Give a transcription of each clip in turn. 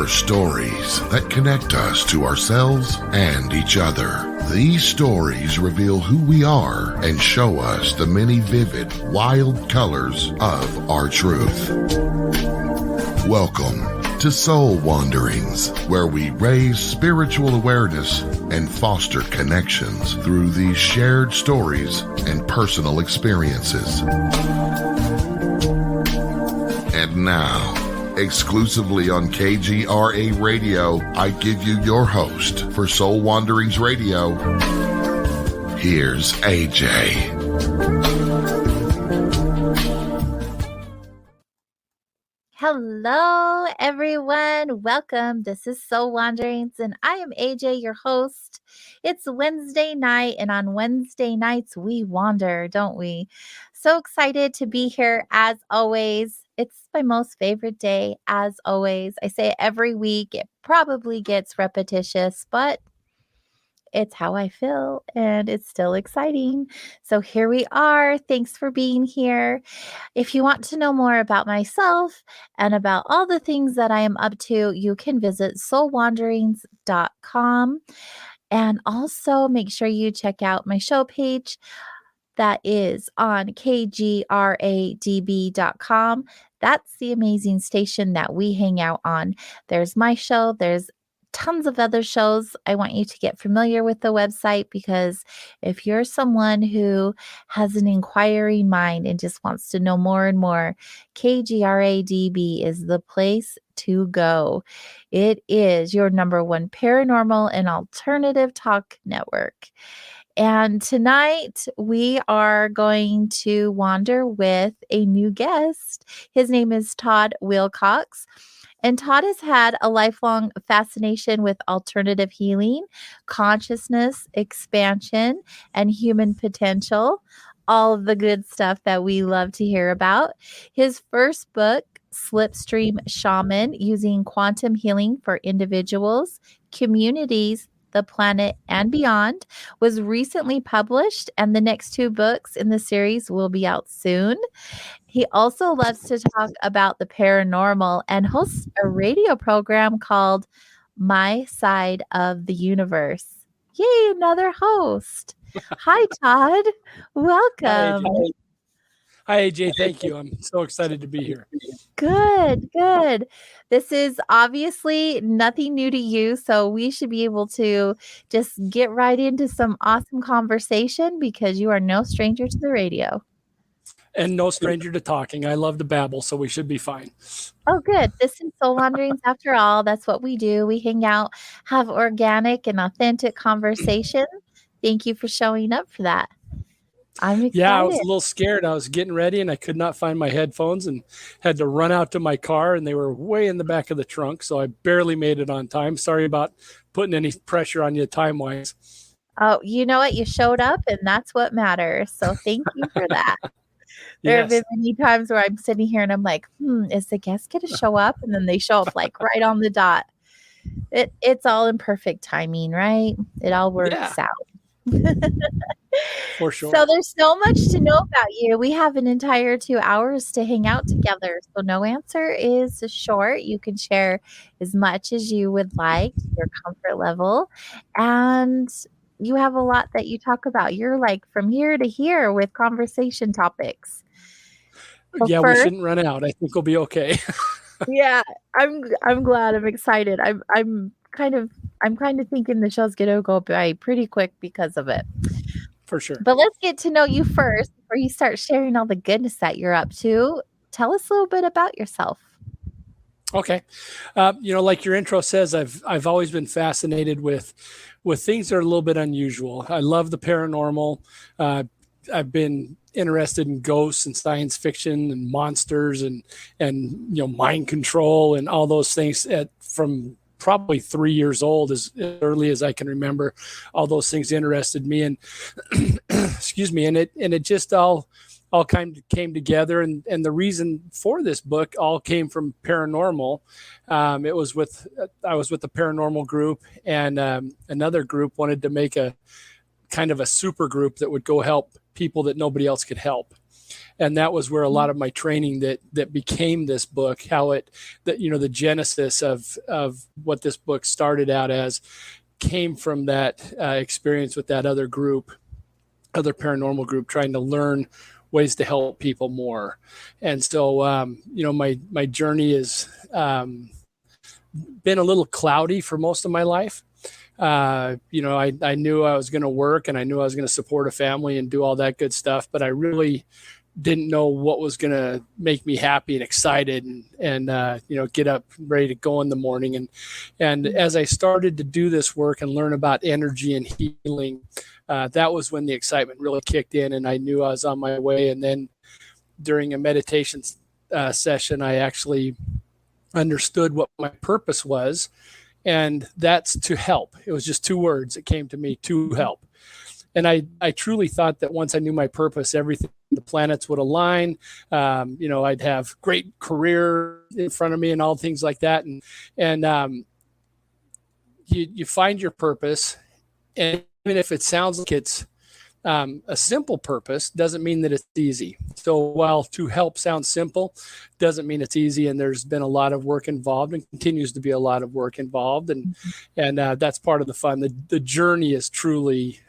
are stories that connect us to ourselves and each other. These stories reveal who we are and show us the many vivid, wild colors of our truth. Welcome to Soul Wanderings, where we raise spiritual awareness and foster connections through these shared stories and personal experiences. And now, exclusively on KGRA Radio, I give you your host for Soul Wanderings Radio. Here's AJ. Hello, everyone. Welcome. This is Soul Wanderings, and I am AJ, your host. It's Wednesday night, and on Wednesday nights, we wander, don't we? So excited to be here as always. It's my most favorite day, as always. I say it every week. It probably gets repetitious, but it's how I feel, and it's still exciting. So here we are. Thanks for being here. If you want to know more about myself and about all the things that I am up to, you can visit soulwanderings.com. And also make sure you check out my show page that is on kgradb.com. That's the amazing station that we hang out on. There's my show. There's tons of other shows. I want you to get familiar with the website, because if you're someone who has an inquiring mind and just wants to know more and more, KGRADB is the place to go. It is your number one paranormal and alternative talk network. And tonight we are going to wander with a new guest. His name is Todd Wilcox. And Todd has had a lifelong fascination with alternative healing, consciousness, expansion, and human potential. All of the good stuff that we love to hear about. His first book, Slipstream Shaman, Using Quantum Healing for Individuals, Communities, the Planet, and Beyond, was recently published, and the next two books in the series will be out soon. He also loves to talk about the paranormal and hosts a radio program called My Side of the Universe. Yay, another host. Hi, Todd. Welcome. Hi, AJ. Thank you. I'm so excited to be here. Good. This is obviously nothing new to you, so we should be able to just get right into some awesome conversation, because you are no stranger to the radio. And no stranger to talking. I love to babble, so we should be fine. Oh, good. This is Soul Wanderings after all. That's what we do. We hang out, have organic and authentic conversation. Thank you for showing up for that. I'm excited. Yeah, I was a little scared. I was getting ready and I could not find my headphones and had to run out to my car, and they were way in the back of the trunk, so I barely made it on time. Sorry about putting any pressure on you time-wise. Oh, you know what? You showed up, and that's what matters. So thank you for that. There have been many times where I'm sitting here and I'm like, is the guest going to show up? And then they show up like right on the dot. It's all in perfect timing, right? It all works out. For sure. So there's so much to know about you. We have an entire 2 hours to hang out together. So no answer is short. You can share as much as you would like, your comfort level. And you have a lot that you talk about. You're like from here to here with conversation topics. Well, we shouldn't run out. I think we'll be okay. Yeah, I'm glad. I'm excited. I'm kind of thinking the show's gonna go by pretty quick because of it. For sure. But let's get to know you first before you start sharing all the goodness that you're up to. Tell us a little bit about yourself. Okay. Like your intro says, I've always been fascinated with things that are a little bit unusual. I love the paranormal. I've been interested in ghosts and science fiction and monsters and mind control and all those things from probably 3 years old, as early as I can remember. All those things interested me, and excuse me, and it just all kind of came together, and the reason for this book all came from paranormal. I was with the paranormal group, and another group wanted to make a kind of a super group that would go help people that nobody else could help. And that was where a lot of my training that became this book, the genesis of what this book started out as, came from that experience with that other paranormal group, trying to learn ways to help people more. And so, my journey has been a little cloudy for most of my life. I knew I was going to work, and I knew I was going to support a family and do all that good stuff, but I really didn't know what was going to make me happy and excited and get up ready to go in the morning. And as I started to do this work and learn about energy and healing, that was when the excitement really kicked in, and I knew I was on my way. And then during a meditation session, I actually understood what my purpose was, and that's to help. It was just 2 words. It came to me: to help. And I truly thought that once I knew my purpose, everything, the planets would align. I'd have great career in front of me and all things like that. And you find your purpose, and even if it sounds like it's a simple purpose, doesn't mean that it's easy. So while to help sounds simple, doesn't mean it's easy. And there's been a lot of work involved, and continues to be a lot of work involved. And that's part of the fun. The journey is truly,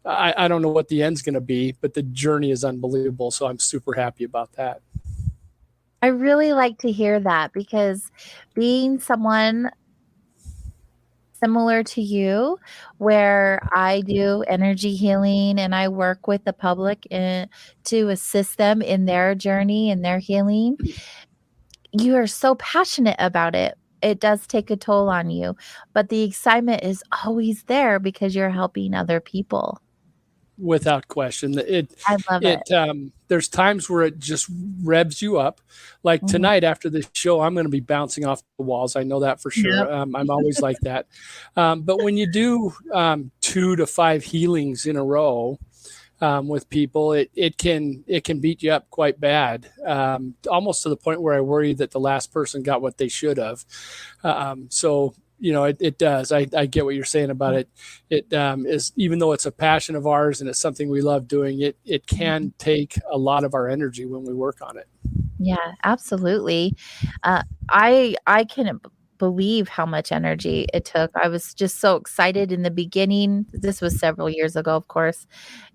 I don't know what the end's going to be, but the journey is unbelievable. So I'm super happy about that. I really like to hear that, because being someone similar to you, where I do energy healing and I work with the public to assist them in their journey and their healing, you are so passionate about it. It does take a toll on you, but the excitement is always there because you're helping other people. Without question. I love it. There's times where it just revs you up. Like tonight after this show, I'm going to be bouncing off the walls. I know that for sure. Yep. I'm always like that. But when you do 2 to 5 healings in a row with people, it can beat you up quite bad, almost to the point where I worry that the last person got what they should have. So it does. I get what you're saying about it. It is, even though it's a passion of ours and it's something we love doing, it can take a lot of our energy when we work on it. Yeah, absolutely. I couldn't believe how much energy it took. I was just so excited in the beginning. This was several years ago, of course.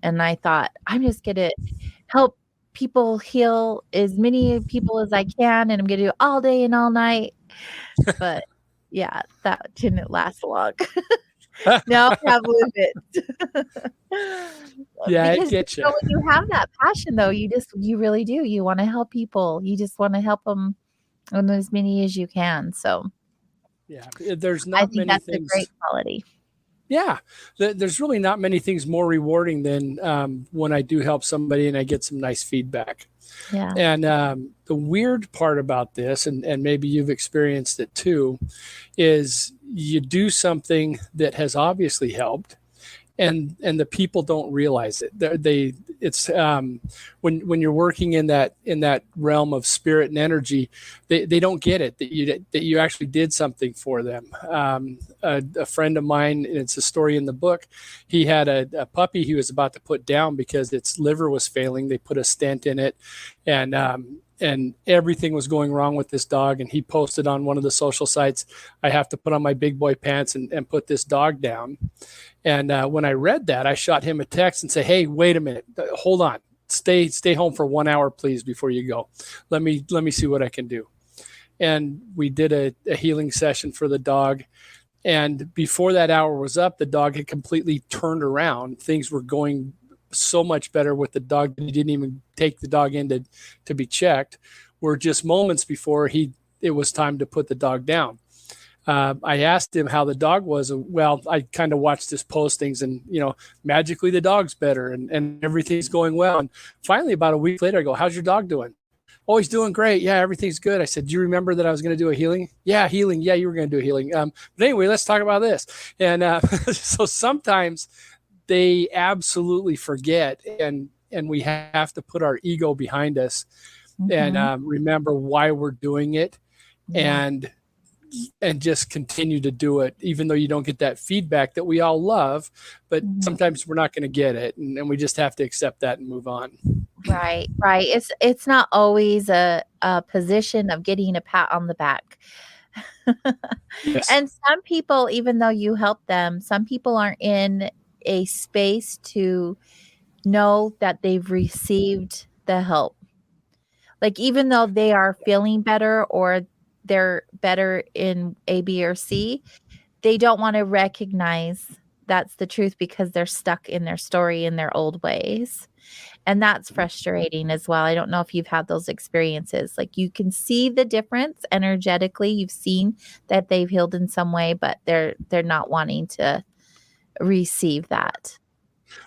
And I thought, I'm just going to help people heal as many people as I can. And I'm going to do it all day and all night. But yeah, that didn't last long. Now I have limits. Yeah, because I get you. When you have that passion, though, you really do. You want to help people. You just want to help them on as many as you can. So yeah, there's not I think many that's things. a great quality. Yeah, there's really not many things more rewarding than when I do help somebody and I get some nice feedback. Yeah. And the weird part about this, and maybe you've experienced it too, is you do something that has obviously helped, and the people don't realize it. It's when you're working in that realm of spirit and energy, they don't get it that you actually did something for them. A friend of mine, and it's a story in the book, he had a puppy he was about to put down because its liver was failing. They put a stent in it, and everything was going wrong with this dog. And he posted on one of the social sites, "I have to put on my big boy pants and put this dog down." And when I read that, I shot him a text and say, "Hey, wait a minute, hold on, stay home for 1 hour, please, before you go. Let me see what I can do." And we did a healing session for the dog. And before that hour was up, the dog had completely turned around. Things were going so much better with the dog that he didn't even take the dog in to be checked. Were just moments before it was time to put the dog down. I asked him how the dog was. Well, I kind of watched his postings, and magically the dog's better and everything's going well. And finally, about a week later, I go, "How's your dog doing?" "Oh, he's doing great. Yeah, everything's good." I said, "Do you remember that I was going to do a healing?" "Yeah, healing. Yeah, you were going to do a healing. But anyway, let's talk about this." And so sometimes they absolutely forget, and we have to put our ego behind us and remember why we're doing it. And and just continue to do it, even though you don't get that feedback that we all love, but sometimes we're not going to get it. And we just have to accept that and move on. Right, right. It's not always a position of getting a pat on the back. Yes. And some people, even though you help them, some people aren't in a space to know that they've received the help. Like, even though they are feeling better or they're better in A, B, or C, they don't want to recognize that's the truth because they're stuck in their story in their old ways. And that's frustrating as well. I don't know if you've had those experiences. Like, you can see the difference energetically. You've seen that they've healed in some way, but they're not wanting to receive that.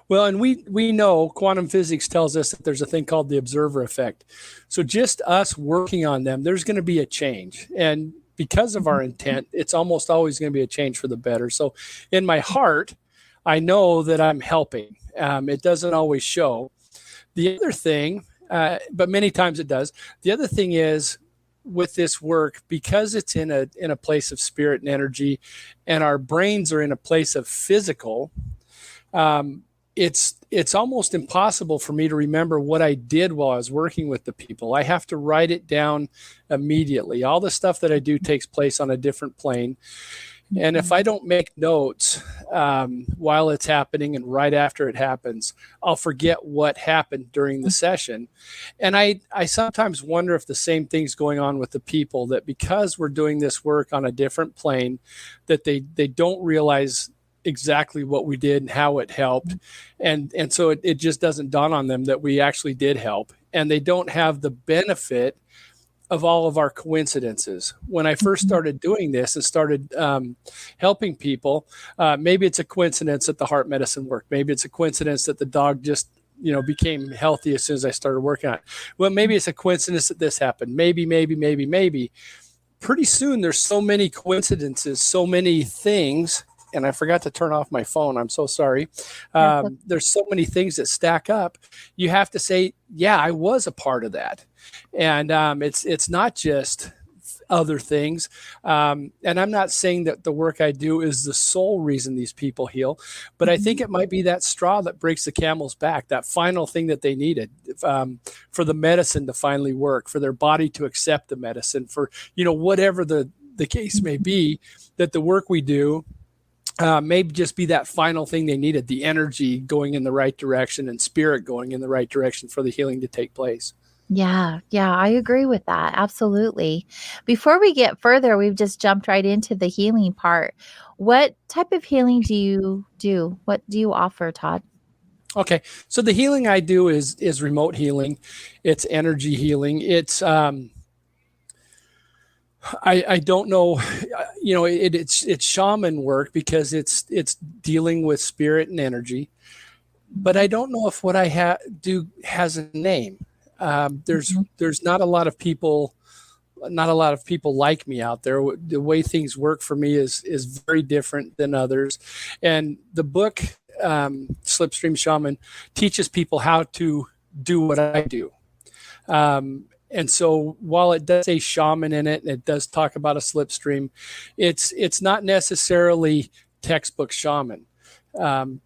Well, and we know quantum physics tells us that there's a thing called the observer effect. So just us working on them, there's going to be a change. And because of our intent, it's almost always going to be a change for the better. So in my heart, I know that I'm helping. It doesn't always show. The other thing, but many times it does. The other thing is, with this work, because it's in a place of spirit and energy, and our brains are in a place of physical, it's almost impossible for me to remember what I did while I was working with the people. I have to write it down immediately. All the stuff that I do takes place on a different plane. And if I don't make notes while it's happening and right after it happens, I'll forget what happened during the session. And I sometimes wonder if the same thing's going on with the people, that because we're doing this work on a different plane, that they don't realize exactly what we did and how it helped. And so it just doesn't dawn on them that we actually did help. And they don't have the benefit of all of our coincidences. When I first started doing this and started helping people, maybe it's a coincidence that the heart medicine worked. Maybe it's a coincidence that the dog just became healthy as soon as I started working on it. Well, maybe it's a coincidence that this happened. Maybe. Pretty soon there's so many coincidences, so many things. And I forgot to turn off my phone. I'm so sorry. There's so many things that stack up. You have to say, yeah, I was a part of that. And it's not just other things. And I'm not saying that the work I do is the sole reason these people heal, but I think it might be that straw that breaks the camel's back, that final thing that they needed for the medicine to finally work, for their body to accept the medicine, for, whatever the case may be, that the work we do maybe just be that final thing they needed, the energy going in the right direction and spirit going in the right direction for the healing to take place. Yeah, I agree with that. Absolutely. Before we get further, we've just jumped right into the healing part. What type of healing do you do? What do you offer, Todd? Okay. So the healing I do is remote healing. It's energy healing. It's, I don't know, it's shaman work because it's dealing with spirit and energy, but I don't know if what I do has a name. There's not a lot of people like me out there. The way things work for me is very different than others. And the book, Slipstream Shaman, teaches people how to do what I do. And so while it does say shaman in it, and it does talk about a slipstream, it's not necessarily textbook shaman.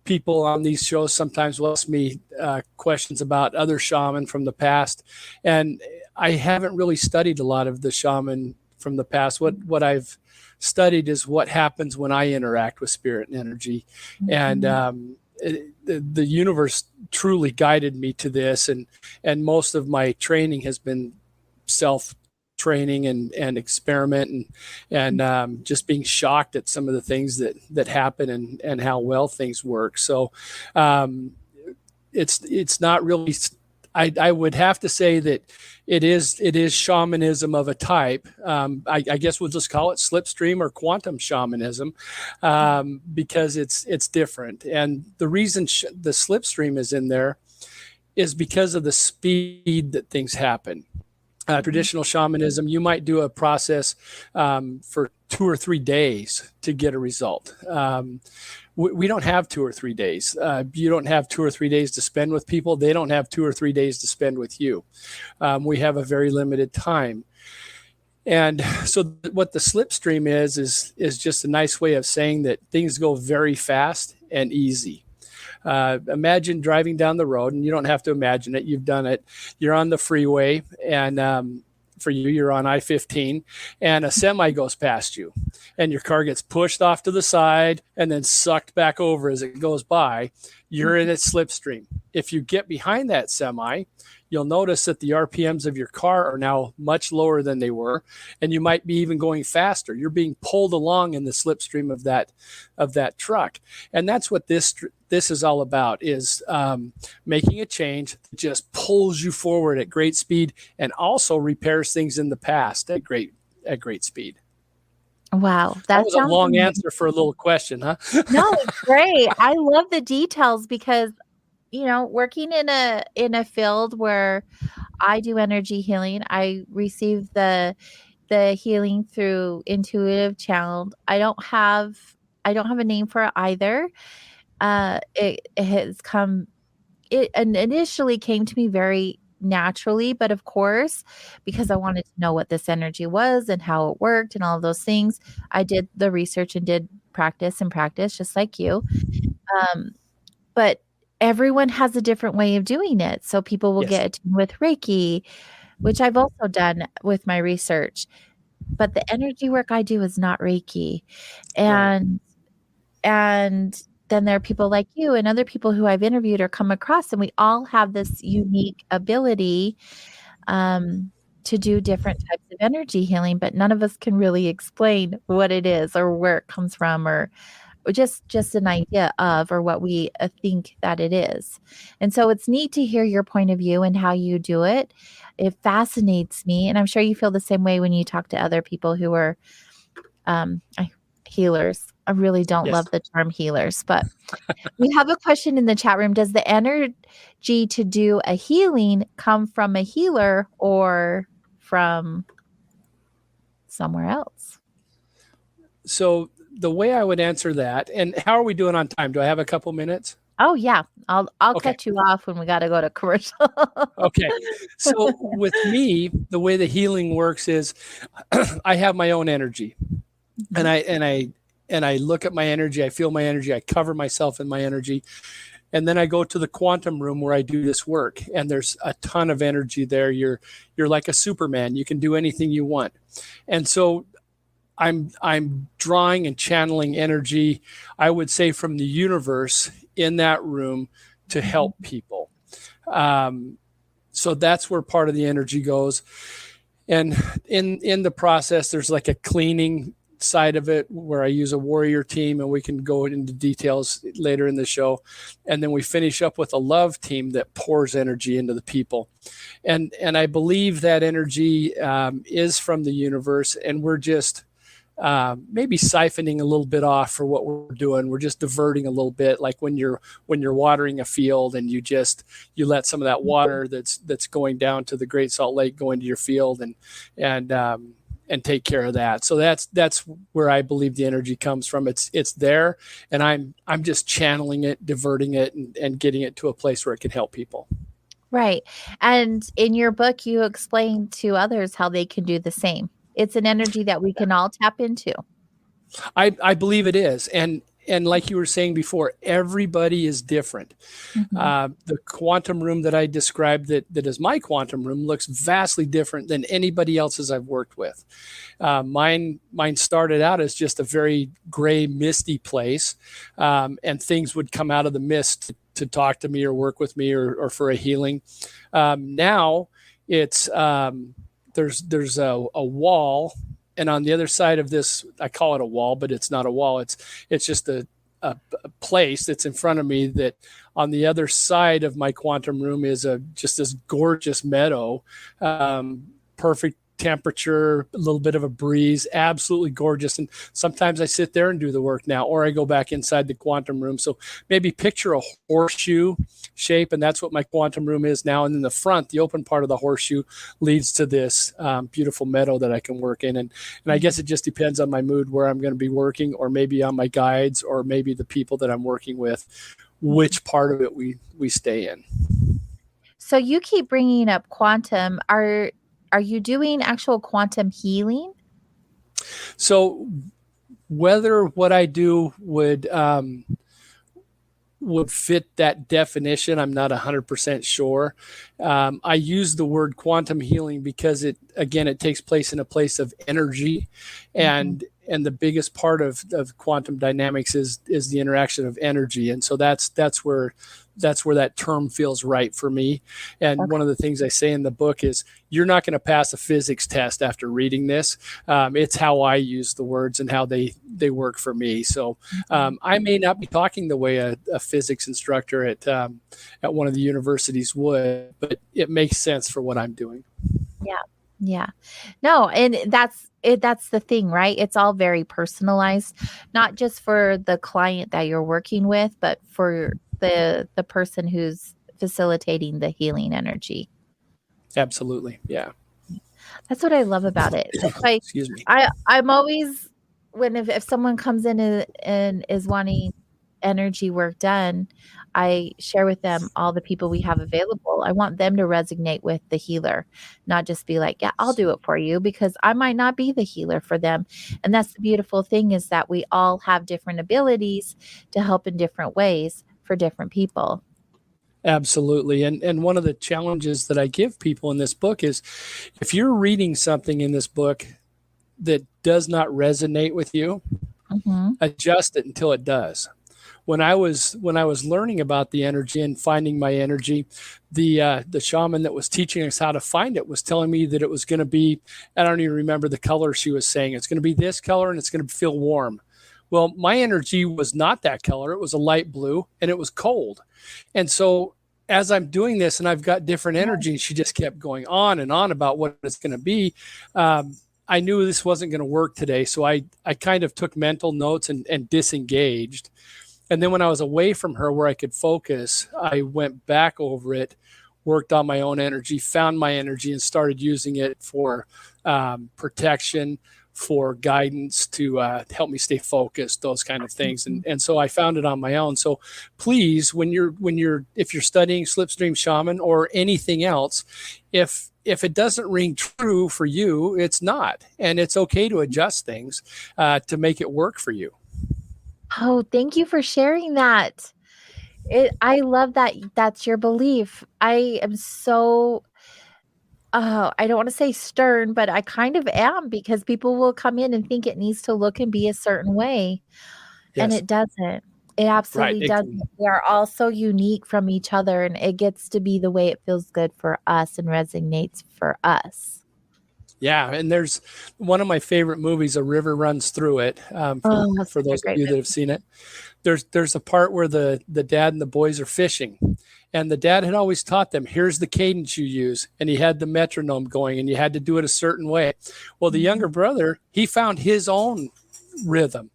People on these shows sometimes will ask me questions about other shaman from the past, and I haven't really studied a lot of the shaman from the past. What I've studied is what happens when I interact with spirit and energy, and the universe truly guided me to this, and most of my training has been self-training and experiment and just being shocked at some of the things that happen and how well things work. So it's not really. I would have to say that it is shamanism of a type. I guess we'll just call it slipstream or quantum shamanism because it's different. And the reason the slipstream is in there is because of the speed that things happen. Traditional shamanism, you might do a process for 2 or 3 days to get a result. We don't have 2 or 3 days. You don't have 2 or 3 days to spend with people. They don't have 2 or 3 days to spend with you. We have a very limited time. And so what the slipstream is just a nice way of saying that things go very fast and easy. Imagine driving down the road, and you don't have to imagine it. You've done it. You're on the freeway, and for you, you're on I-15, and a semi goes past you, and your car gets pushed off to the side and then sucked back over as it goes by. You're in its slipstream. If you get behind that semi, you'll notice that the RPMs of your car are now much lower than they were, and you might be even going faster. You're being pulled along in the slipstream of that truck, and that's what this is all about: is making a change that just pulls you forward at great speed, and also repairs things in the past at great speed. Wow, that was a long answer for a little question, huh? No, it's great. I love the details because, working in a field where I do energy healing, I receive the healing through intuitive channel. I don't have a name for it either. It initially came to me very naturally, but of course, because I wanted to know what this energy was and how it worked and all of those things, I did the research and did practice just like you. But everyone has a different way of doing it. So people will get attuned with Reiki, which I've also done with my research. But the energy work I do is not Reiki. And then there are people like you and other people who I've interviewed or come across, and we all have this unique ability to do different types of energy healing, but none of us can really explain what it is or where it comes from, or just an idea of, or what we think that it is. And so it's neat to hear your point of view and how you do it. It fascinates me. And I'm sure you feel the same way when you talk to other people who are healers. I really don't love the term healers, but we have a question in the chat room. Does the energy to do a healing come from a healer or from somewhere else? So the way I would answer that, and how are we doing on time? Do I have a couple minutes? Oh yeah. I'll cut you off when we got to go to commercial. Okay. So with me, the way the healing works is I have my own energy. And I look at my energy, I feel my energy, I cover myself in my energy. And then I go to the quantum room where I do this work, and there's a ton of energy there. You're like a Superman. You can do anything you want. And so I'm drawing and channeling energy, I would say, from the universe in that room to help people. So that's where part of the energy goes. And in the process, there's like a cleaning side of it where I use a warrior team, and we can go into details later in the show. And then we finish up with a love team that pours energy into the people. And I believe that energy is from the universe, and we're just maybe siphoning a little bit off for what we're doing. We're just diverting a little bit, like when you're watering a field and you let some of that water that's going down to the Great Salt Lake go into your field and take care of that. So that's where I believe the energy comes from. It's there, and I'm just channeling it, diverting it, and getting it to a place where it can help people. Right. And in your book, you explain to others how they can do the same. It's an energy that we can all tap into. I believe it is. And like you were saying before, everybody is different. Mm-hmm. The quantum room that I described that is my quantum room looks vastly different than anybody else's I've worked with. Mine started out as just a very gray, misty place, and things would come out of the mist to talk to me or work with me or for a healing. Now it's there's a wall. And on the other side of this, I call it a wall, but it's not a wall. It's just a place that's in front of me, that on the other side of my quantum room is just this gorgeous meadow, perfect temperature, a little bit of a breeze, absolutely gorgeous. And sometimes I sit there and do the work now, or I go back inside the quantum room. So maybe picture a horseshoe shape, and that's what my quantum room is now. And in the front, the open part of the horseshoe leads to this beautiful meadow that I can work in. And I guess it just depends on my mood where I'm going to be working, or maybe on my guides, or maybe the people that I'm working with, which part of it we stay in. So you keep bringing up quantum. are you doing actual quantum healing? So whether what I do would fit that definition, I'm not 100% sure. I use the word quantum healing because it takes place in a place of energy, and the biggest part of quantum dynamics is the interaction of energy, and so that's where that term feels right for me. And one of the things I say in the book is, you're not going to pass a physics test after reading this. It's how I use the words and how they work for me. So I may not be talking the way a physics instructor at one of the universities would, but it makes sense for what I'm doing. Yeah. No, and that's it. That's the thing, right? It's all very personalized, not just for the client that you're working with, but for the person who's facilitating the healing energy. Absolutely. Yeah. That's what I love about it. It's like, Excuse me. I'm always, if someone comes in and is wanting energy work done, I share with them all the people we have available. I want them to resonate with the healer, not just be like, yeah, I'll do it for you, because I might not be the healer for them. And that's the beautiful thing, is that we all have different abilities to help in different ways for different people. Absolutely. And one of the challenges that I give people in this book is, if you're reading something in this book that does not resonate with you, adjust it until it does. When I was learning about the energy and finding my energy, the shaman that was teaching us how to find it was telling me that it was going to be, I don't even remember the color she was saying, it's going to be this color and it's going to feel warm. Well, my energy was not that color. It was a light blue and it was cold. And so as I'm doing this and I've got different energy, she just kept going on and on about what it's going to be. I knew this wasn't going to work today. So I kind of took mental notes and disengaged. And then when I was away from her where I could focus, I went back over it, worked on my own energy, found my energy, and started using it for protection, for guidance, to help me stay focused, those kind of things. And so I found it on my own. So please, if you're studying Slipstream Shaman or anything else, if it doesn't ring true for you, it's not. And it's okay to adjust things to make it work for you. Oh, thank you for sharing that. I love that that's your belief. I am so, I don't want to say stern, but I kind of am, because people will come in and think it needs to look and be a certain way. Yes. And it doesn't. It absolutely doesn't. We are all so unique from each other, and it gets to be the way it feels good for us and resonates for us. Yeah, and there's one of my favorite movies, A River Runs Through It, for those of you that have seen it. There's a part where the dad and the boys are fishing, and the dad had always taught them, here's the cadence you use, and he had the metronome going, and you had to do it a certain way. Well, the younger brother, he found his own rhythm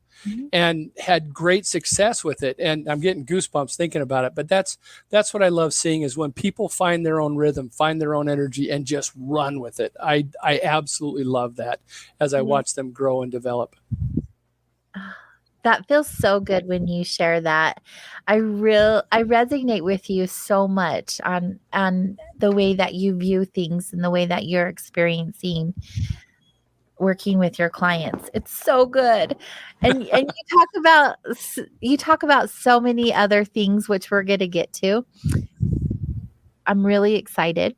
and had great success with it. And I'm getting goosebumps thinking about it. But that's what I love seeing, is when people find their own rhythm, find their own energy, and just run with it. I absolutely love that as I watch them grow and develop. That feels so good when you share that. I resonate with you so much on the way that you view things and the way that you're experiencing working with your clients. It's so good. And you talk about so many other things, which we're going to get to. I'm really excited.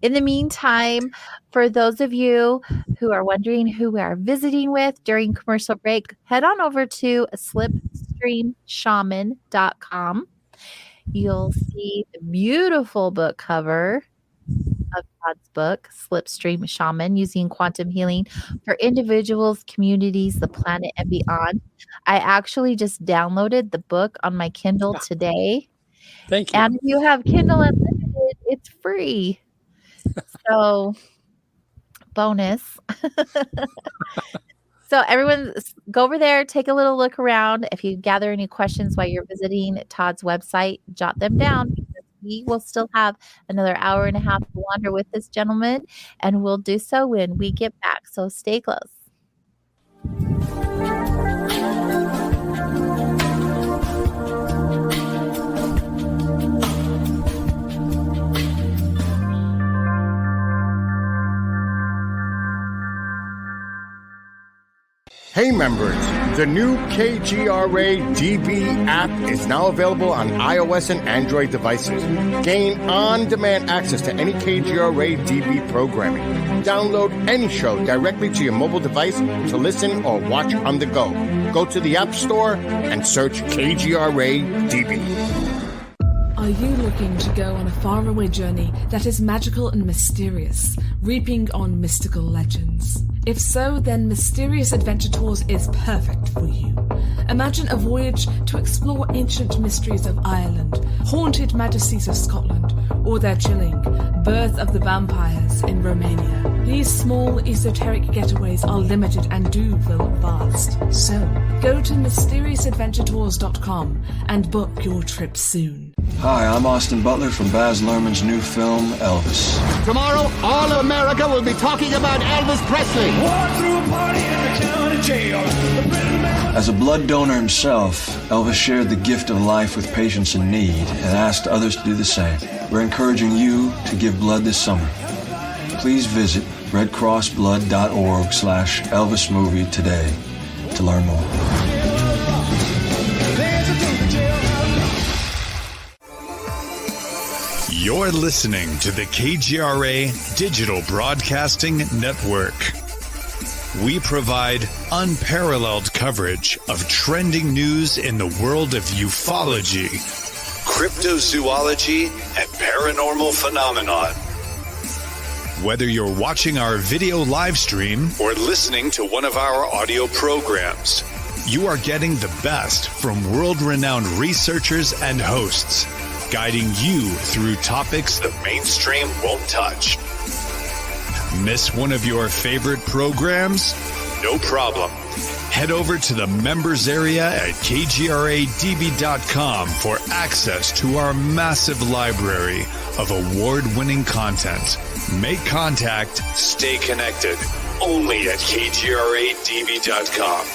In the meantime, for those of you who are wondering who we are visiting with during commercial break, head on over to slipstreamshaman.com. You'll see the beautiful book cover of Todd's book, Slipstream Shaman, Using Quantum Healing for Individuals, Communities, the Planet, and Beyond. I actually just downloaded the book on my Kindle today. Thank you. And if you have Kindle Unlimited, it's free. So, bonus. So everyone go over there, take a little look around. If you gather any questions while you're visiting Todd's website, jot them down, because we will still have another hour and a half to wander with this gentleman, and we'll do so when we get back. So stay close. Hey members, the new KGRA DB app is now available on iOS and Android devices. Gain on-demand access to any KGRA DB programming. Download any show directly to your mobile device to listen or watch on the go. Go to the App Store and search KGRA DB. Are you looking to go on a faraway journey that is magical and mysterious, reaping on mystical legends? If so, then Mysterious Adventure Tours is perfect for you. Imagine a voyage to explore ancient mysteries of Ireland, haunted majesties of Scotland, or their chilling Birth of the Vampires in Romania. These small, esoteric getaways are limited and do feel vast. So, go to MysteriousAdventureTours.com and book your trip soon. Hi, I'm Austin Butler from Baz Luhrmann's new film, Elvis. Tomorrow, all of America will be talking about Elvis Presley. As a blood donor himself, Elvis shared the gift of life with patients in need and asked others to do the same. We're encouraging you to give blood this summer. Please visit redcrossblood.org/Elvis movie today to learn more. You're listening to the KGRA Digital Broadcasting Network. We provide unparalleled coverage of trending news in the world of ufology, cryptozoology, and paranormal phenomenon. Whether you're watching our video live stream or listening to one of our audio programs, you are getting the best from world-renowned researchers and hosts, guiding you through topics the mainstream won't touch. Miss one of your favorite programs? No problem. Head over to the members area at kgradb.com for access to our massive library of award-winning content. Make contact, stay connected, only at kgradb.com.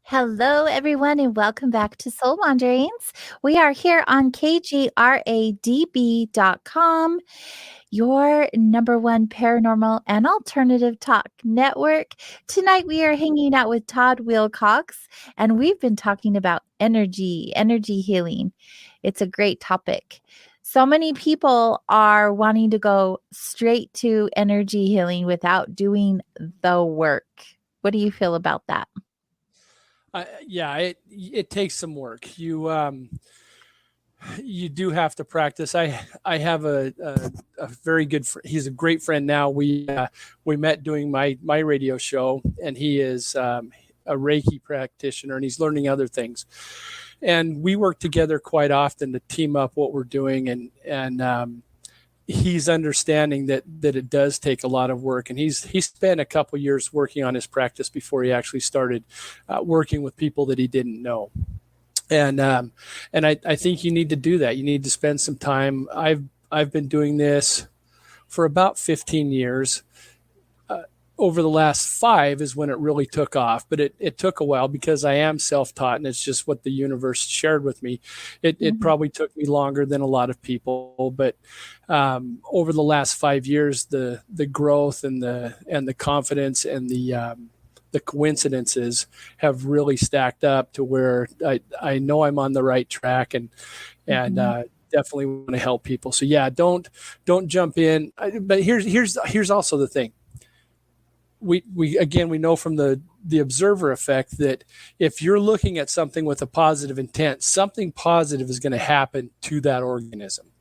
Hello, everyone, and welcome back to Soul Wanderings. We are here on kgradb.com, your number one paranormal and alternative talk network. Tonight, we are hanging out with Todd Wilcox, and we've been talking about energy healing. It's a great topic. So many people are wanting to go straight to energy healing without doing the work. What do you feel about that? Yeah, it takes some work. You do have to practice. I have a very good he's a great friend now. We met doing my radio show, and he is a Reiki practitioner, and he's learning other things. And we work together quite often to team up what we're doing, and he's understanding that it does take a lot of work, and he's spent a couple years working on his practice before he actually started working with people that he didn't know. And I think you need to do that. You need to spend some time. I've been doing this for about 15 years. Over the last 5 is when it really took off, but it took a while because I am self-taught, and it's just what the universe shared with me. It probably took me longer than a lot of people, but over the last 5 years, the growth and the confidence and the coincidences have really stacked up to where I know I'm on the right track, and definitely want to help people. So yeah, don't jump in. But here's also the thing. We know from the observer effect that if you're looking at something with a positive intent, something positive is going to happen to that organism.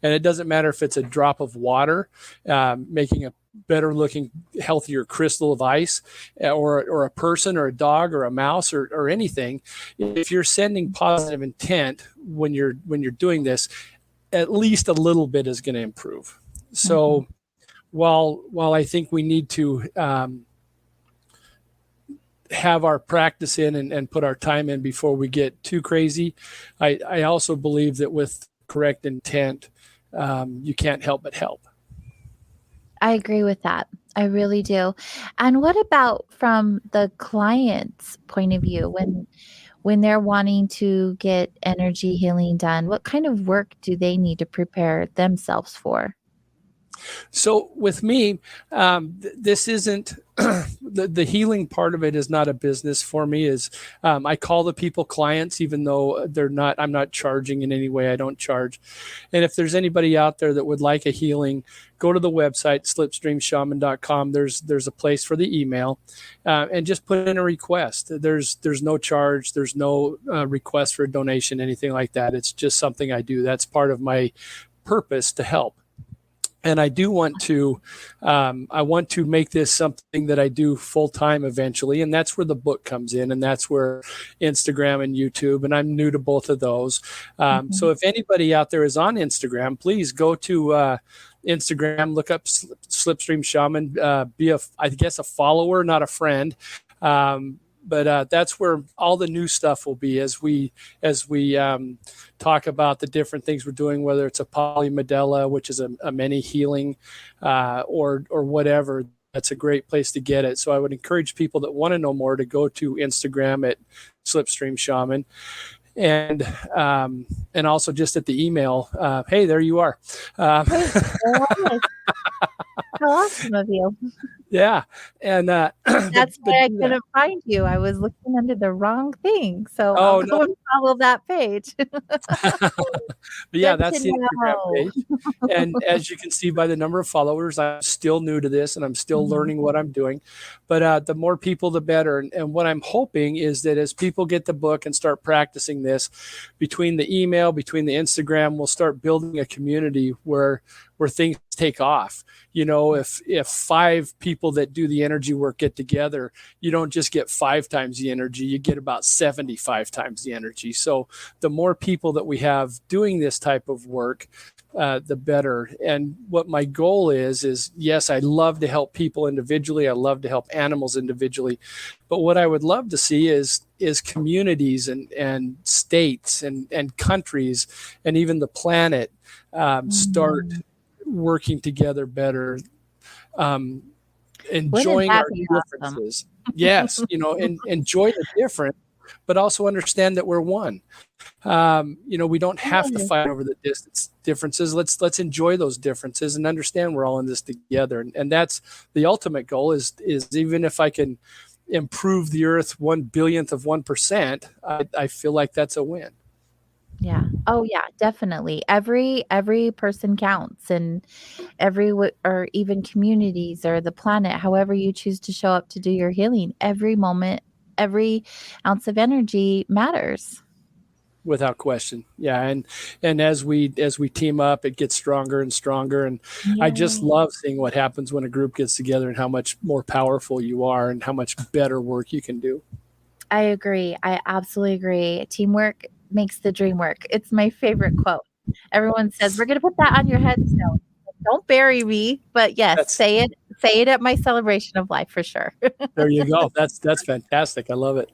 And it doesn't matter if it's a drop of water, making a better looking, healthier crystal of ice, or a person or a dog or a mouse or anything. If you're sending positive intent when you're doing this, at least a little bit is going to improve. So while I think we need to have our practice in and put our time in before we get too crazy. I also believe that with correct intent, you can't help but help. I agree with that. I really do. And what about from the client's point of view when they're wanting to get energy healing done? What kind of work do they need to prepare themselves for? So with me, this isn't the healing part of it is not a business for me. Is I call the people clients, even though they're not. I'm not charging in any way. I don't charge. And if there's anybody out there that would like a healing, go to the website slipstreamshaman.com. There's a place for the email, and just put in a request. There's no charge. There's no request for a donation, anything like that. It's just something I do. That's part of my purpose to help. And I do want to, I want to make this something that I do full time eventually. And that's where the book comes in. And that's where Instagram and YouTube, and I'm new to both of those. So if anybody out there is on Instagram, please go to Instagram, look up Slipstream Shaman, be I guess a follower, not a friend. But that's where all the new stuff will be as we talk about the different things we're doing, whether it's a polymedella, which is a many healing, or whatever. That's a great place to get it. So I would encourage people that want to know more to go to Instagram at Slipstream Shaman, and also just at the email. Hey, there you are. How awesome of you. Yeah. And that's why I couldn't find you. I was looking under the wrong thing. So I'll go and follow that page. But yeah, that's the Instagram page. And as you can see by the number of followers, I'm still new to this and I'm still learning what I'm doing. But the more people, the better. And what I'm hoping is that as people get the book and start practicing this, between the email, between the Instagram, we'll start building a community where things take off. You know, if 5 people that do the energy work get together, you don't just get 5 times the energy, you get about 75 times the energy. So the more people that we have doing this type of work, the better. And what my goal is yes, I love to help people individually. I love to help animals individually. But what I would love to see is communities and states and countries and even the planet start working together better, enjoying our differences. Yes, you know, and enjoy the difference, but also understand that we're one. You know, we don't have to fight over the distance differences. Let's enjoy those differences and understand we're all in this together. And that's the ultimate goal is even if I can improve the earth 1/10000000th of 1%, I feel like that's a win. Yeah. Oh yeah, definitely. Every person counts, and or even communities or the planet, however you choose to show up to do your healing, every moment, every ounce of energy matters. Without question. Yeah. And as we team up, it gets stronger and stronger. And I just love seeing what happens when a group gets together and how much more powerful you are and how much better work you can do. I agree. I absolutely agree. Teamwork makes the dream work. It's my favorite quote. Everyone says, we're going to put that on your headstone. Don't bury me, but yes, say it at my celebration of life for sure. There you go. That's fantastic. I love it.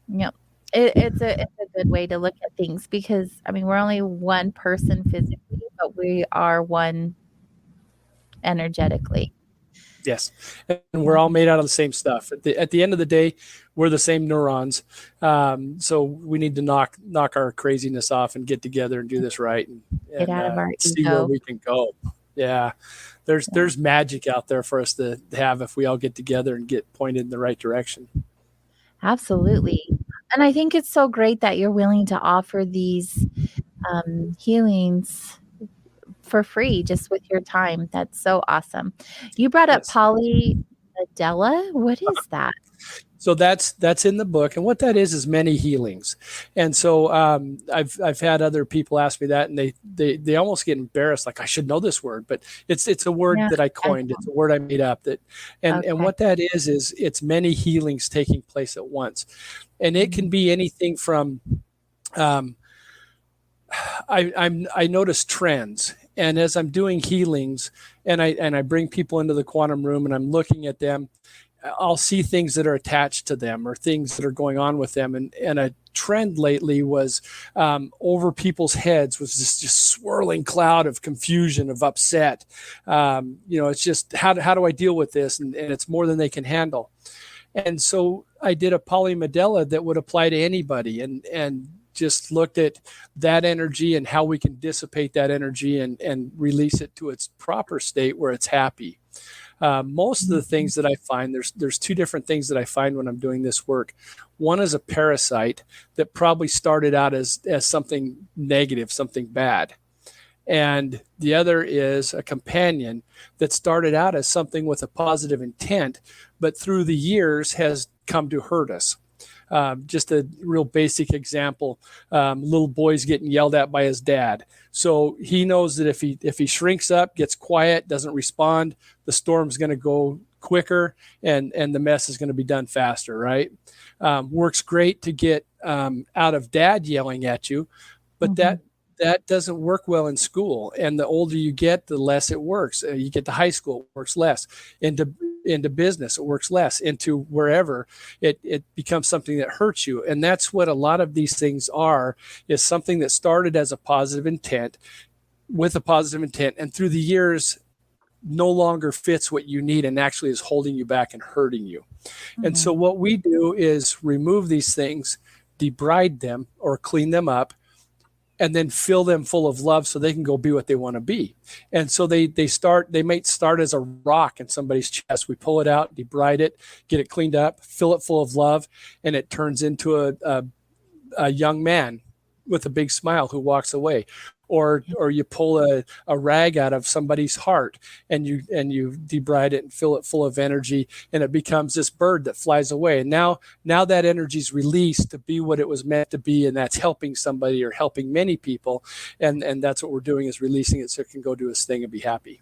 Yep. It's a good way to look at things because, I mean, we're only one person physically, but we are one energetically. Yes. And we're all made out of the same stuff. At the end of the day, we're the same neurons. So we need to knock our craziness off and get together and do this right and get out of our see ego. where we can go. Yeah. There's magic out there for us to have if we all get together and get pointed in the right direction. Absolutely. And I think it's so great that you're willing to offer these healings for free, just with your time. That's so awesome. You brought up polymedella. What is that? So that's in the book, and what that is many healings. And so I've had other people ask me that, and they almost get embarrassed, like I should know this word, but it's a word that I coined. It's a word I made up. And what that is it's many healings taking place at once, and it can be anything from. I notice trends, and as I'm doing healings, and I bring people into the quantum room, and I'm looking at them. I'll see things that are attached to them or things that are going on with them. And a trend lately was over people's heads was this just swirling cloud of confusion, of upset. It's just, how do I deal with this? And it's more than they can handle. And so I did a polymedella that would apply to anybody, and just looked at that energy and how we can dissipate that energy and release it to its proper state where it's happy. Most of the things that I find, there's two different things that I find when I'm doing this work. One is a parasite that probably started out as something negative, something bad. And the other is a companion that started out as something with a positive intent, but through the years has come to hurt us. Just a real basic example, little boy's getting yelled at by his dad. So he knows that if he shrinks up, gets quiet, doesn't respond, the storm's going to go quicker and the mess is going to be done faster, right? Works great to get out of dad yelling at you, but that doesn't work well in school. And the older you get, the less it works. You get to high school, it works less. Into business, it works less. Into wherever, it becomes something that hurts you. And that's what a lot of these things are, is something that started as a positive intent, with a positive intent, and through the years no longer fits what you need and actually is holding you back and hurting you. And so what we do is remove these things, debride them or clean them up, and then fill them full of love so they can go be what they want to be. And so they might start as a rock in somebody's chest. We pull it out, debride it, get it cleaned up, fill it full of love, and it turns into a young man with a big smile who walks away. Or you pull a rag out of somebody's heart and you debride it and fill it full of energy, and it becomes this bird that flies away. And now that energy is released to be what it was meant to be, and that's helping somebody or helping many people. And that's what we're doing, is releasing it so it can go do its thing and be happy.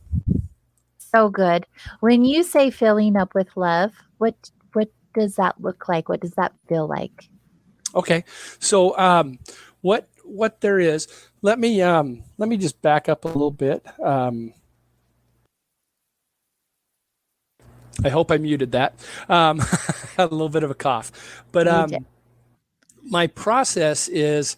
So good. When you say filling up with love, what does that look like? What does that feel like? Okay, so what there is, let me just back up a little bit. I hope I muted that. Had a little bit of a cough, but my process is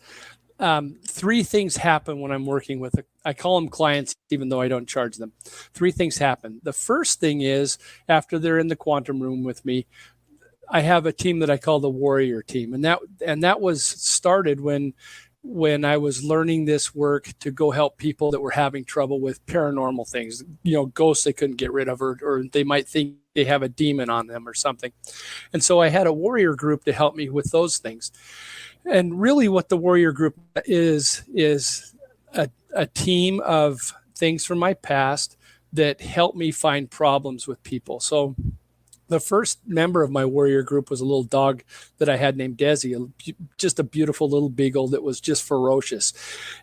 three things happen when I'm working with I call them clients, even though I don't charge them. Three things happen. The first thing is, after they're in the quantum room with me, I have a team that I call the warrior team. And that was started when I was learning this work to go help people that were having trouble with paranormal things, ghosts they couldn't get rid of, or they might think they have a demon on them or something. And so I had a warrior group to help me with those things. And really what the warrior group is a team of things from my past that help me find problems with people. So the first member of my warrior group was a little dog that I had named Desi, just a beautiful little beagle that was just ferocious.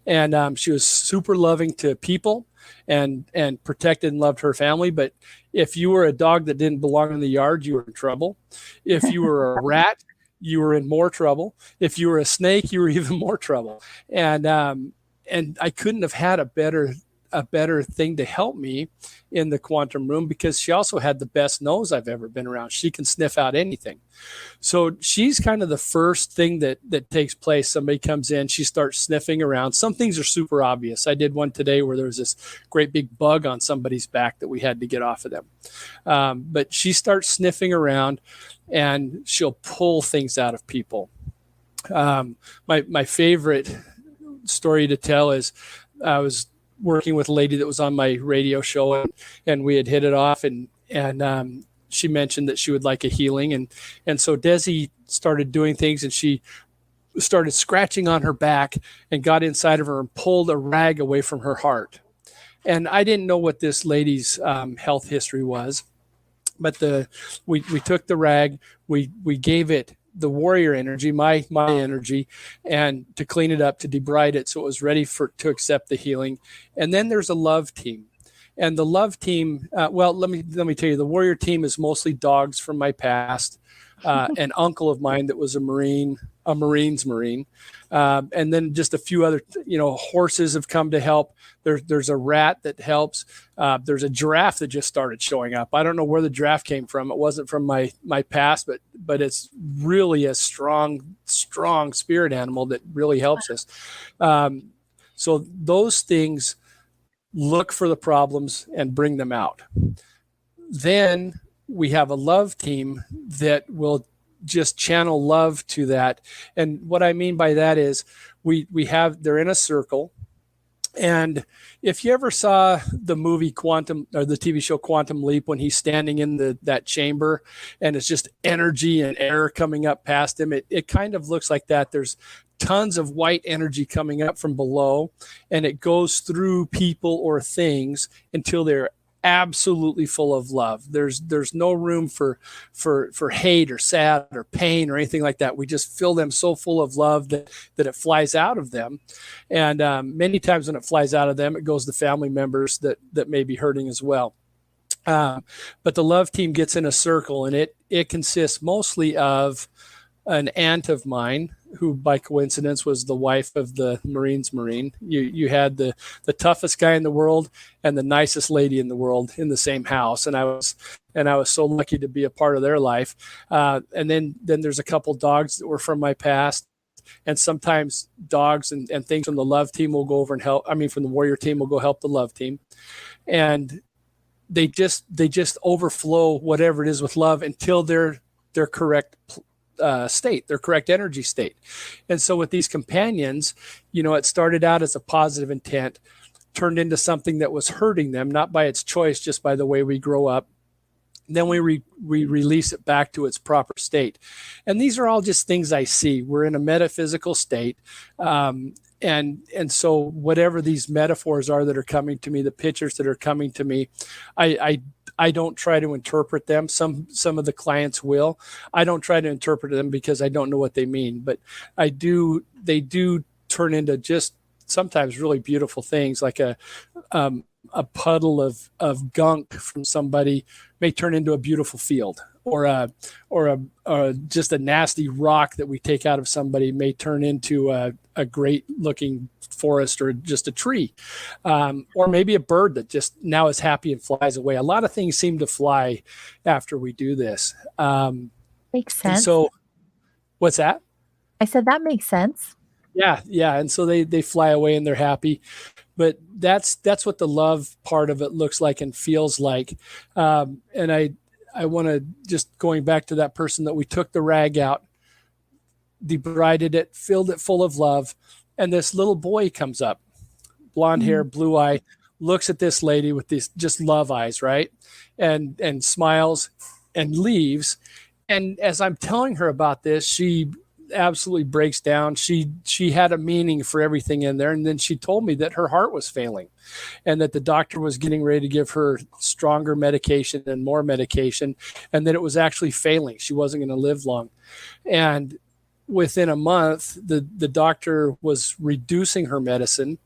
And she was super loving to people and protected and loved her family. But if you were a dog that didn't belong in the yard, you were in trouble. If you were a rat, you were in more trouble. If you were a snake, you were even more trouble. And I couldn't have had a better thing to help me in the quantum room, because she also had the best nose I've ever been around. She can sniff out anything. So she's kind of the first thing that takes place. Somebody comes in, she starts sniffing around. Some things are super obvious. I did one today where there was this great big bug on somebody's back that we had to get off of them. But she starts sniffing around and she'll pull things out of people. My favorite story to tell is I was working with a lady that was on my radio show, and we had hit it off, and she mentioned that she would like a healing, and so Desi started doing things, and she started scratching on her back and got inside of her and pulled a rag away from her heart. And I didn't know what this lady's health history was, but we took the rag, we gave it the warrior energy, my energy, and to clean it up, to debride it so it was ready to accept the healing. And then there's a love team. And the love team, let me tell you, the warrior team is mostly dogs from my past. an uncle of mine that was a Marine's Marine. And then just a few other, horses have come to help. There's a rat that helps. There's a giraffe that just started showing up. I don't know where the giraffe came from. It wasn't from my past, but it's really a strong spirit animal that really helps us. So those things, look for the problems and bring them out. Then we have a love team that will just channel love to that. And what I mean by that is they're in a circle. And if you ever saw the movie Quantum, or the TV show Quantum Leap, when he's standing in that chamber and it's just energy and air coming up past him, it kind of looks like that. There's tons of white energy coming up from below, and it goes through people or things until they're absolutely full of love. There's no room for hate or sad or pain or anything like that. We just fill them so full of love that it flies out of them. And many times when it flies out of them, it goes to family members that may be hurting as well. But the love team gets in a circle, and it consists mostly of an aunt of mine who by coincidence was the wife of the Marine's Marine. You had the toughest guy in the world and the nicest lady in the world in the same house. And I was so lucky to be a part of their life. And then there's a couple dogs that were from my past. And sometimes dogs and things from the love team will go over and help. From the warrior team will go help the love team. And they just overflow whatever it is with love until they're correct state, their correct energy state. And so with these companions, it started out as a positive intent, turned into something that was hurting them, not by its choice, just by the way we grow up. Then we release it back to its proper state. And these are all just things I see. We're in a metaphysical state. And so whatever these metaphors are that are coming to me, the pictures that are coming to me, I don't try to interpret them. Some of the clients will. I don't try to interpret them because I don't know what they mean, but they do turn into just sometimes really beautiful things, like a puddle of gunk from somebody may turn into a beautiful field, or just a nasty rock that we take out of somebody may turn into a great looking forest or just a tree, or maybe a bird that just now is happy and flies away. A lot of things seem to fly after we do this. Makes sense. So what's that? I said that makes sense. Yeah. And so they fly away and they're happy. But that's what the love part of it looks like and feels like. And I want to, just going back to that person that we took the rag out, debrided it, filled it full of love. And this little boy comes up, blonde hair, blue eye, looks at this lady with these just love eyes, right? And smiles and leaves. And as I'm telling her about this, she absolutely breaks down. She had a meaning for everything in there. And then she told me that her heart was failing and that the doctor was getting ready to give her stronger medication and more medication, and that it was actually failing. She wasn't going to live long. And within a month, the doctor was reducing her medicine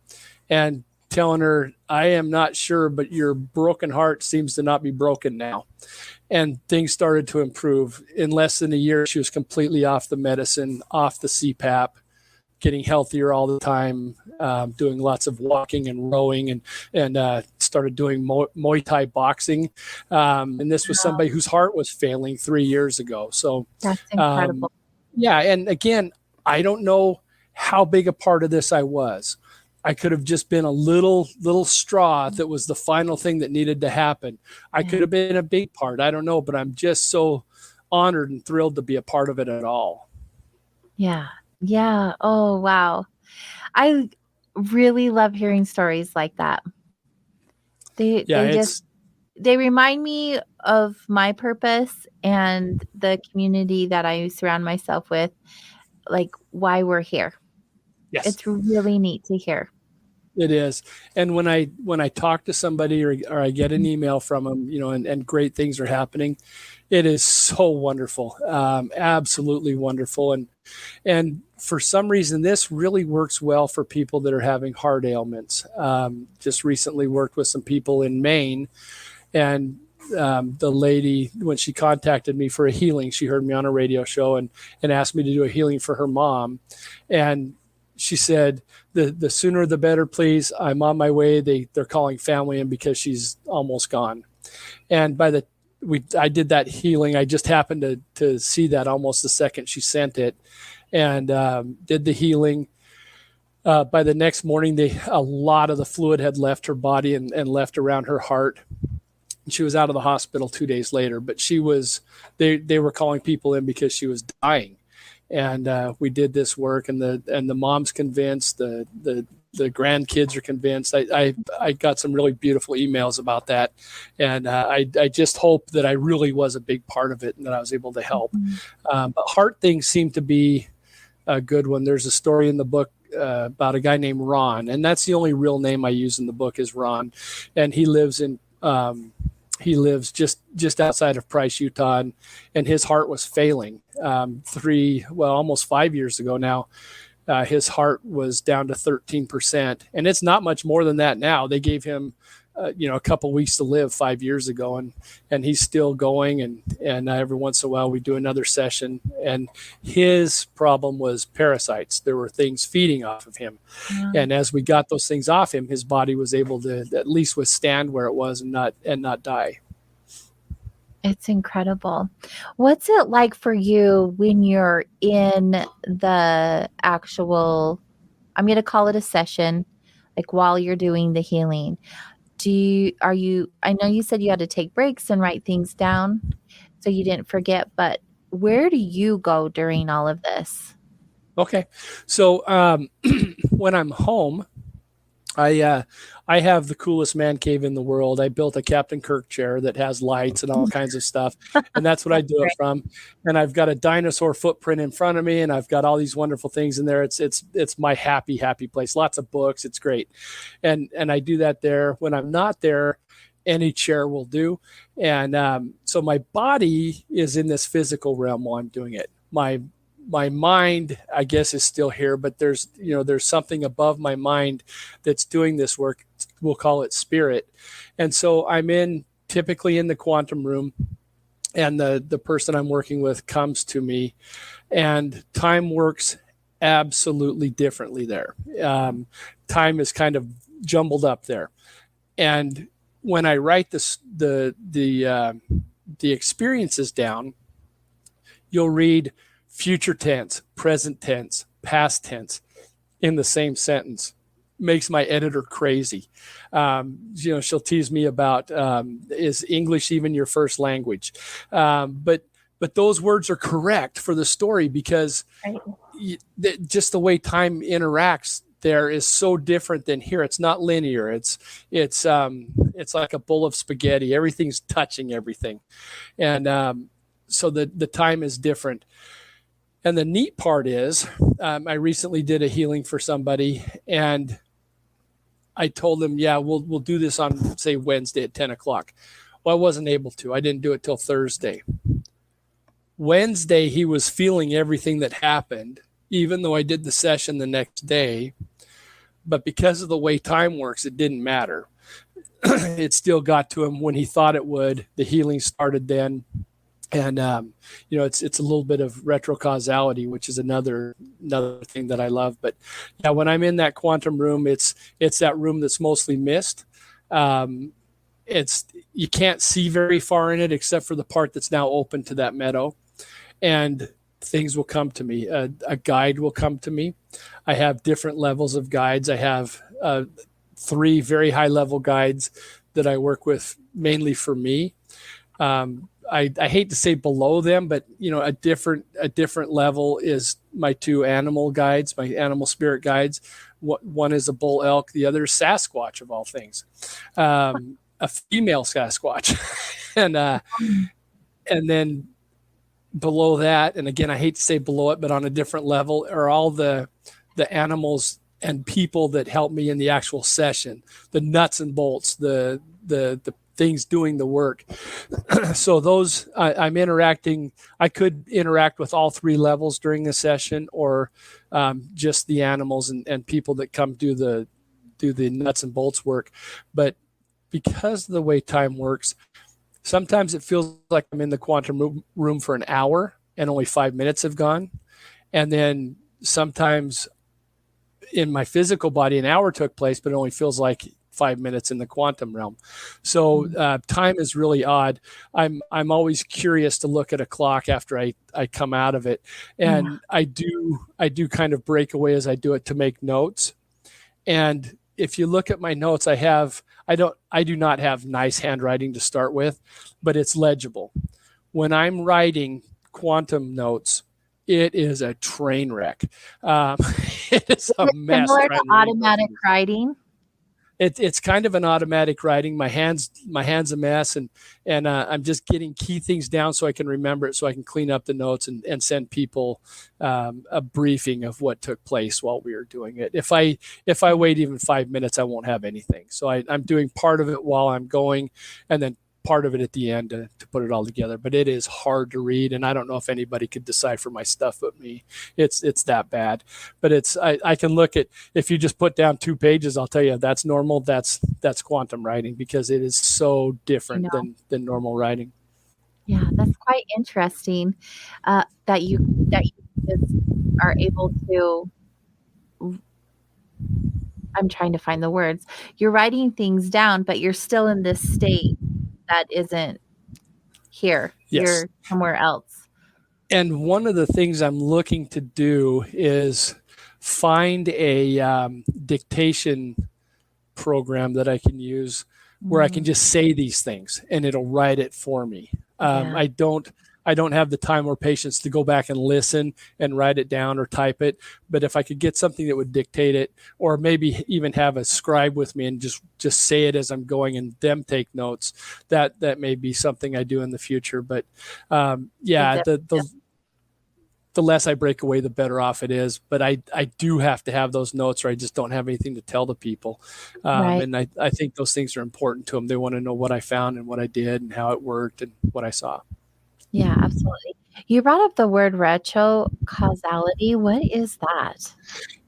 and telling her, I am not sure, but your broken heart seems to not be broken now. And things started to improve. In less than a year, she was completely off the medicine, off the CPAP, getting healthier all the time, doing lots of walking and rowing, and started doing Muay Thai boxing. And this was somebody whose heart was failing 3 years ago. So that's incredible. Yeah. And again, I don't know how big a part of this I was. I could have just been a little straw that was the final thing that needed to happen. I could have been a big part. I don't know, but I'm just so honored and thrilled to be a part of it at all. Yeah. Yeah. Oh, wow. I really love hearing stories like that. They remind me of my purpose and the community that I surround myself with, like why we're here. Yes. It's really neat to hear. It is. And when I talk to somebody or I get an email from them, and great things are happening, it is so wonderful. Absolutely wonderful. And for some reason, this really works well for people that are having heart ailments. Just recently worked with some people in Maine, and the lady, when she contacted me for a healing, she heard me on a radio show and asked me to do a healing for her mom. And she said, the sooner the better, please. I'm on my way. They're calling family in because she's almost gone. And I did that healing. I just happened to see that almost the second she sent it, and did the healing. By the next morning, a lot of the fluid had left her body and left around her heart. She was out of the hospital 2 days later, but they were calling people in because she was dying. And we did this work, and the mom's convinced, the grandkids are convinced. I got some really beautiful emails about that, and I just hope that I really was a big part of it and that I was able to help. But heart things seem to be a good one. There's a story in the book about a guy named Ron, and that's the only real name I use in the book is Ron, and he lives just outside of Price, Utah, and his heart was failing. Almost 5 years ago now, his heart was down to 13%, and it's not much more than that now. They gave him, a couple weeks to live 5 years ago, and he's still going. And every once in a while we do another session. And his problem was parasites. There were things feeding off of him, and as we got those things off him, his body was able to at least withstand where it was and not die. It's incredible. What's it like for you when you're in the actual, I'm going to call it a session, like while you're doing the healing? I know you said you had to take breaks and write things down so you didn't forget, but where do you go during all of this? Okay. So when I'm home, I have the coolest man cave in the world. I built a Captain Kirk chair that has lights and all kinds of stuff. And that's what I do it from. And I've got a dinosaur footprint in front of me, and I've got all these wonderful things in there. It's my happy place. Lots of books. It's great. And I do that there. When I'm not there, any chair will do. And so my body is in this physical realm while I'm doing it. My mind, I guess, is still here, but there's something above my mind that's doing this work. We'll call it spirit. And so I'm typically in the quantum room, and the person I'm working with comes to me, and time works absolutely differently there. Time is kind of jumbled up there. And when I write the experiences down, you'll read future tense, present tense, past tense in the same sentence. Makes my editor crazy. She'll tease me about, is English even your first language? But those words are correct for the story, because just the way time interacts there is so different than here. It's not linear. It's like a bowl of spaghetti. Everything's touching everything. And so the time is different. And the neat part is, I recently did a healing for somebody, and I told them, we'll do this on, say, Wednesday at 10 o'clock. Well, I wasn't able to. I didn't do it till Thursday. Wednesday, he was feeling everything that happened, even though I did the session the next day. But because of the way time works, it didn't matter. It still got to him when he thought it would. The healing started then. And, it's a little bit of retrocausality, which is another thing that I love. But yeah, when I'm in that quantum room, it's that room that's mostly mist. You can't see very far in it, except for the part that's now open to that meadow. And things will come to me. A guide will come to me. I have different levels of guides. I have 3 very high level guides that I work with mainly for me. I hate to say below them, but a different level is my 2 animal guides, my animal spirit guides. One is a bull elk, the other is Sasquatch, of all things, a female Sasquatch, and then below that, and again, I hate to say below it, but on a different level, are all the animals and people that help me in the actual session, the nuts and bolts, the things doing the work. So those I'm interacting. I could interact with all 3 levels during the session, or just the animals and people that come do the nuts and bolts work. But because of the way time works, Sometimes it feels like I'm in the quantum room for an hour and only 5 minutes have gone. And then sometimes in my physical body, an hour took place, but it only feels like 5 minutes in the quantum realm. So time is really odd. I'm always curious to look at a clock after I come out of it. And I do kind of break away as I do it to make notes. And if you look at my notes, I do not have nice handwriting to start with, but it's legible. When I'm writing quantum notes, it is a train wreck. It is a mess. Similar to automatic writing. It's kind of an automatic writing. My hand's a mess, and I'm just getting key things down so I can remember it, so I can clean up the notes and send people a briefing of what took place while we were doing it. If I wait even 5 minutes, I won't have anything. So I'm doing part of it while I'm going, and then part of it at the end to put it all together. But it is hard to read, and I don't know if anybody could decipher my stuff but me. It's that bad. But I can look at, if you just put down 2 pages, I'll tell you that's normal. That's quantum writing, because it is so different than normal writing. Yeah, that's quite interesting that you just are able to. I'm trying to find the words. You're writing things down, but you're still in this state that isn't here. Yes. You're somewhere else. And one of the things I'm looking to do is find a dictation program that I can use where I can just say these things and it'll write it for me. I don't have the time or patience to go back and listen and write it down or type it. But if I could get something that would dictate it, or maybe even have a scribe with me and just say it as I'm going and them take notes, that may be something I do in the future. But the less I break away, the better off it is. But I do have to have those notes, or I just don't have anything to tell the people. Right. And I think those things are important to them. They want to know what I found and what I did and how it worked and what I saw. Yeah, absolutely. You brought up the word retrocausality. What is that?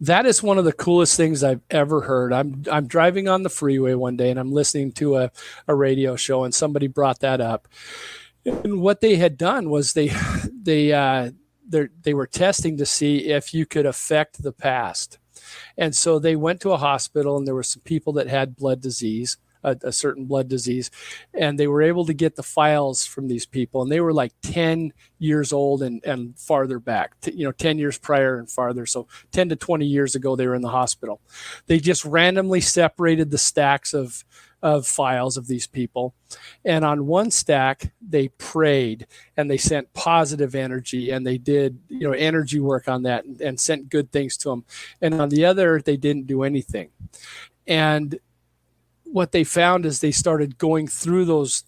That is one of the coolest things I've ever heard. I'm driving on the freeway one day and I'm listening to a radio show, and somebody brought that up. And what they had done was they were testing to see if you could affect the past. And so they went to a hospital, and there were some people that had blood disease, a certain blood disease, and they were able to get the files from these people, and they were like 10 years old and farther back, 10 years prior and farther. So 10 to 20 years ago, they were in the hospital. They just randomly separated the stacks of files of these people. And on one stack, they prayed and they sent positive energy, and they did, energy work on that and sent good things to them. And on the other, they didn't do anything. And what they found as they started going through those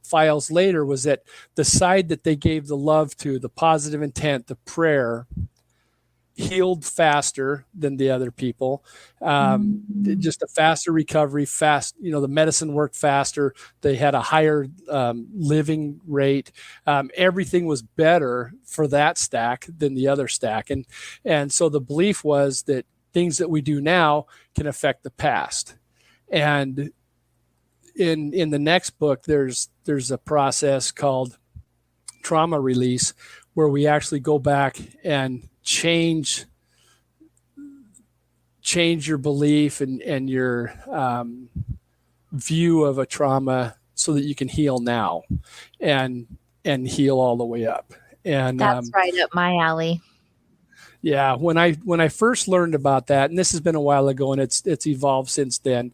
files later was that the side that they gave the love to, the positive intent, the prayer, healed faster than the other people. Just a faster recovery, the medicine worked faster. They had a higher living rate. Everything was better for that stack than the other stack. And so the belief was that things that we do now can affect the past. And in the next book, there's a process called trauma release, where we actually go back and change your belief and your view of a trauma so that you can heal now and heal all the way up. And that's right up my alley. Yeah, when I first learned about that, and this has been a while ago, and it's evolved since then.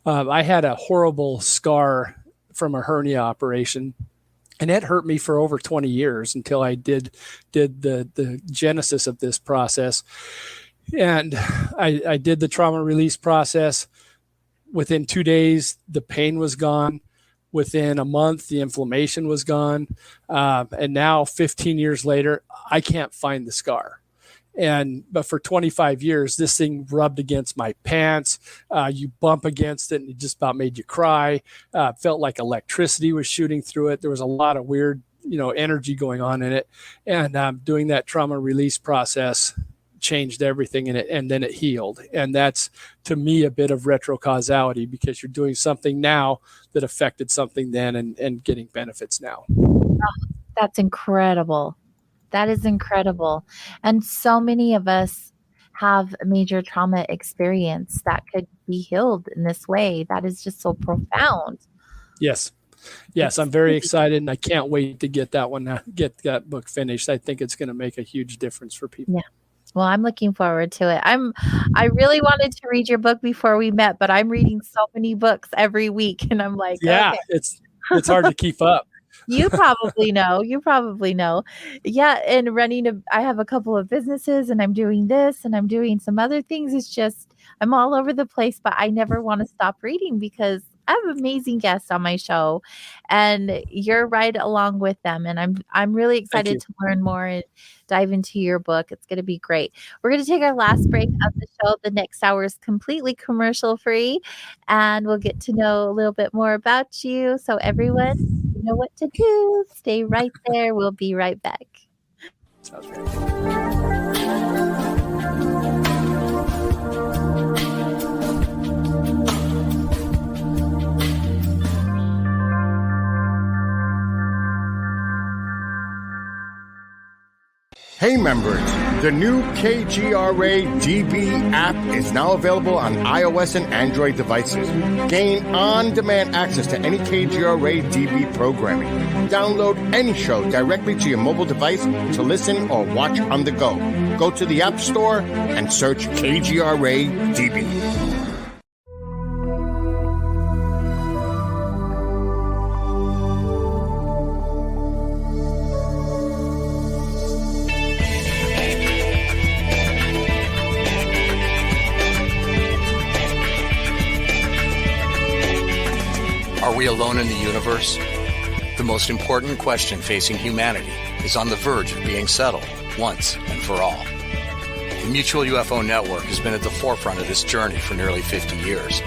I had a horrible scar from a hernia operation, and it hurt me for over 20 years until I did the genesis of this process. And I did the trauma release process. Within 2 days, the pain was gone. Within a month, the inflammation was gone. And now, 15 years later, I can't find the scar. But for 25 years, this thing rubbed against my pants. You bump against it and it just about made you cry. Felt like electricity was shooting through it. There was a lot of weird, energy going on in it. And doing that trauma release process changed everything in it, and then it healed. And that's, to me, a bit of retrocausality, because you're doing something now that affected something then, and getting benefits now. That's incredible. That is incredible. And so many of us have a major trauma experience that could be healed in this way. That is just so profound. Yes. I'm very excited, and I can't wait to get that book finished. I think it's going to make a huge difference for people. Yeah. Well, I'm looking forward to it. I really wanted to read your book before we met, but I'm reading so many books every week, and I'm like, yeah, okay. It's hard to keep up. You probably know. Yeah. And I have a couple of businesses, and I'm doing this and I'm doing some other things. It's just, I'm all over the place, but I never want to stop reading because I have amazing guests on my show, and you're right along with them. And I'm really excited to learn more and dive into your book. It's going to be great. We're going to take our last break of the show. The next hour is completely commercial free, and we'll get to know a little bit more about you. So everyone, you know what to do. Stay right there. We'll be right back. Sounds great. Hey members, the new KGRA DB app is now available on iOS and Android devices. Gain on-demand access to any KGRA DB programming. Download any show directly to your mobile device to listen or watch on the go. Go to the App Store and search KGRA DB. Are we alone in the universe? The most important question facing humanity is on the verge of being settled once and for all. The Mutual UFO Network has been at the forefront of this journey for nearly 50 years.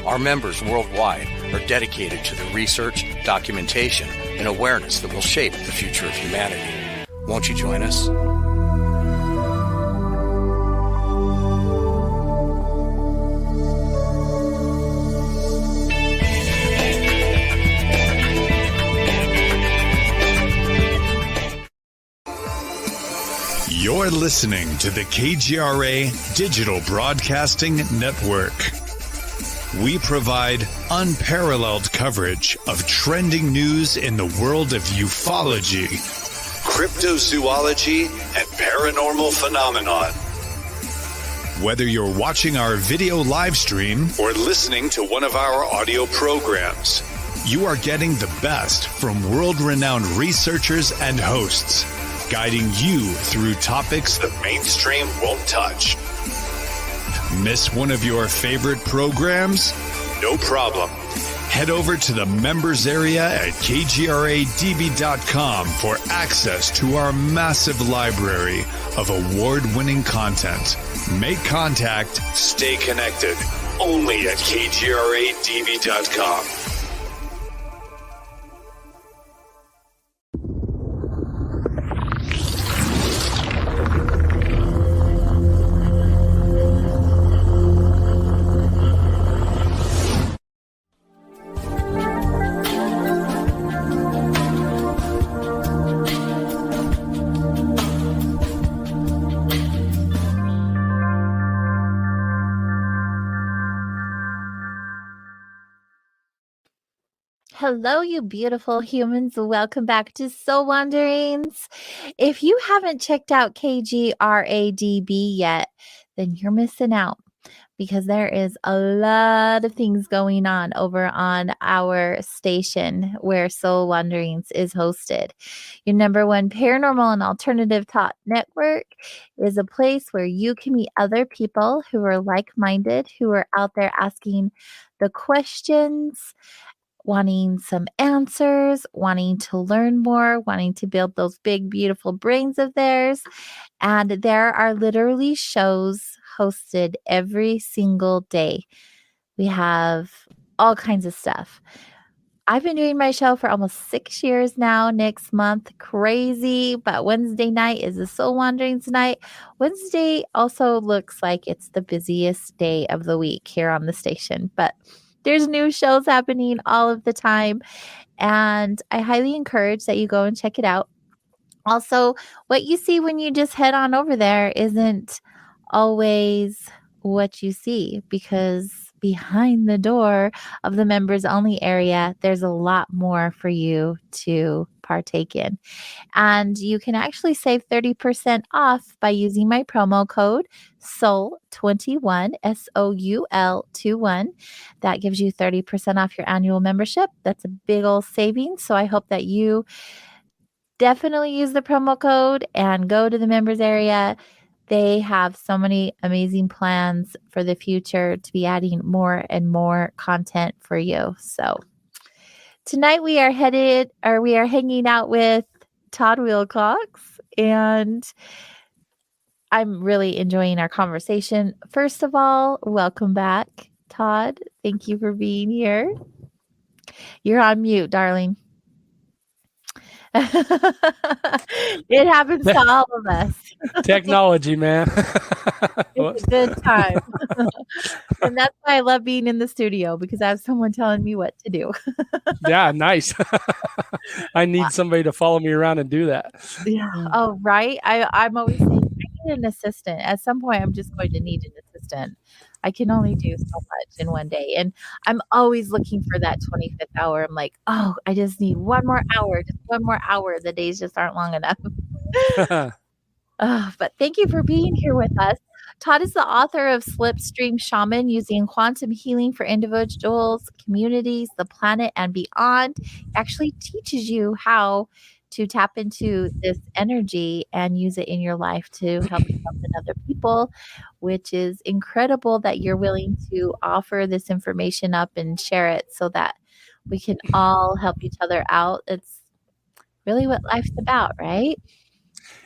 Our members worldwide are dedicated to the research, documentation, and awareness that will shape the future of humanity. Won't you join us? You're listening to the KGRA Digital Broadcasting Network. We provide unparalleled coverage of trending news in the world of ufology, cryptozoology, and paranormal phenomenon. Whether you're watching our video live stream or listening to one of our audio programs, you are getting the best from world-renowned researchers and hosts, guiding you through topics the mainstream won't touch. Miss one of your favorite programs? No problem. Head over to the members area at kgradb.com for access to our massive library of award-winning content. Make contact, stay connected, only at kgradb.com. Hello, you beautiful humans. Welcome back to Soul Wanderings. If you haven't checked out KGRADB yet, then you're missing out, because there is a lot of things going on over on our station where Soul Wanderings is hosted. Your number one paranormal and alternative thought network is a place where you can meet other people who are like-minded, who are out there asking the questions, wanting some answers, wanting to learn more, wanting to build those big, beautiful brains of theirs. And there are literally shows hosted every single day. We have all kinds of stuff. I've been doing my show for almost 6 years now. Next month, crazy, but Wednesday night is the Soul Wanderings night. Wednesday also looks like it's the busiest day of the week here on the station, but there's new shows happening all of the time, and I highly encourage that you go and check it out. Also, what you see when you just head on over there isn't always what you see, because behind the door of the members only area, there's a lot more for you to partake in. And you can actually save 30% off by using my promo code SOUL21, SOUL21. That gives you 30% off your annual membership. That's a big old savings. So I hope that you definitely use the promo code and go to the members area. They have so many amazing plans for the future to be adding more and more content for you. So tonight we are hanging out with Todd Wilcox, and I'm really enjoying our conversation. First of all, welcome back, Todd. Thank you for being here. You're on mute, darling. It happens to all of us. Technology, man. It's a good time. And that's why I love being in the studio, because I have someone telling me what to do. Yeah, nice. I need somebody to follow me around and do that. Yeah. Oh, right. I'm always saying I need an assistant. At some point, I'm just going to need an assistant. I can only do so much in one day. And I'm always looking for that 25th hour. I'm like, oh, I just need one more hour. Just one more hour. The days just aren't long enough. But thank you for being here with us. Todd is the author of Slipstream Shaman, using quantum healing for individuals, communities, the planet, and beyond. He actually teaches you how to tap into this energy and use it in your life to help yourself and other people, which is incredible that you're willing to offer this information up and share it so that we can all help each other out. It's really what life's about, right?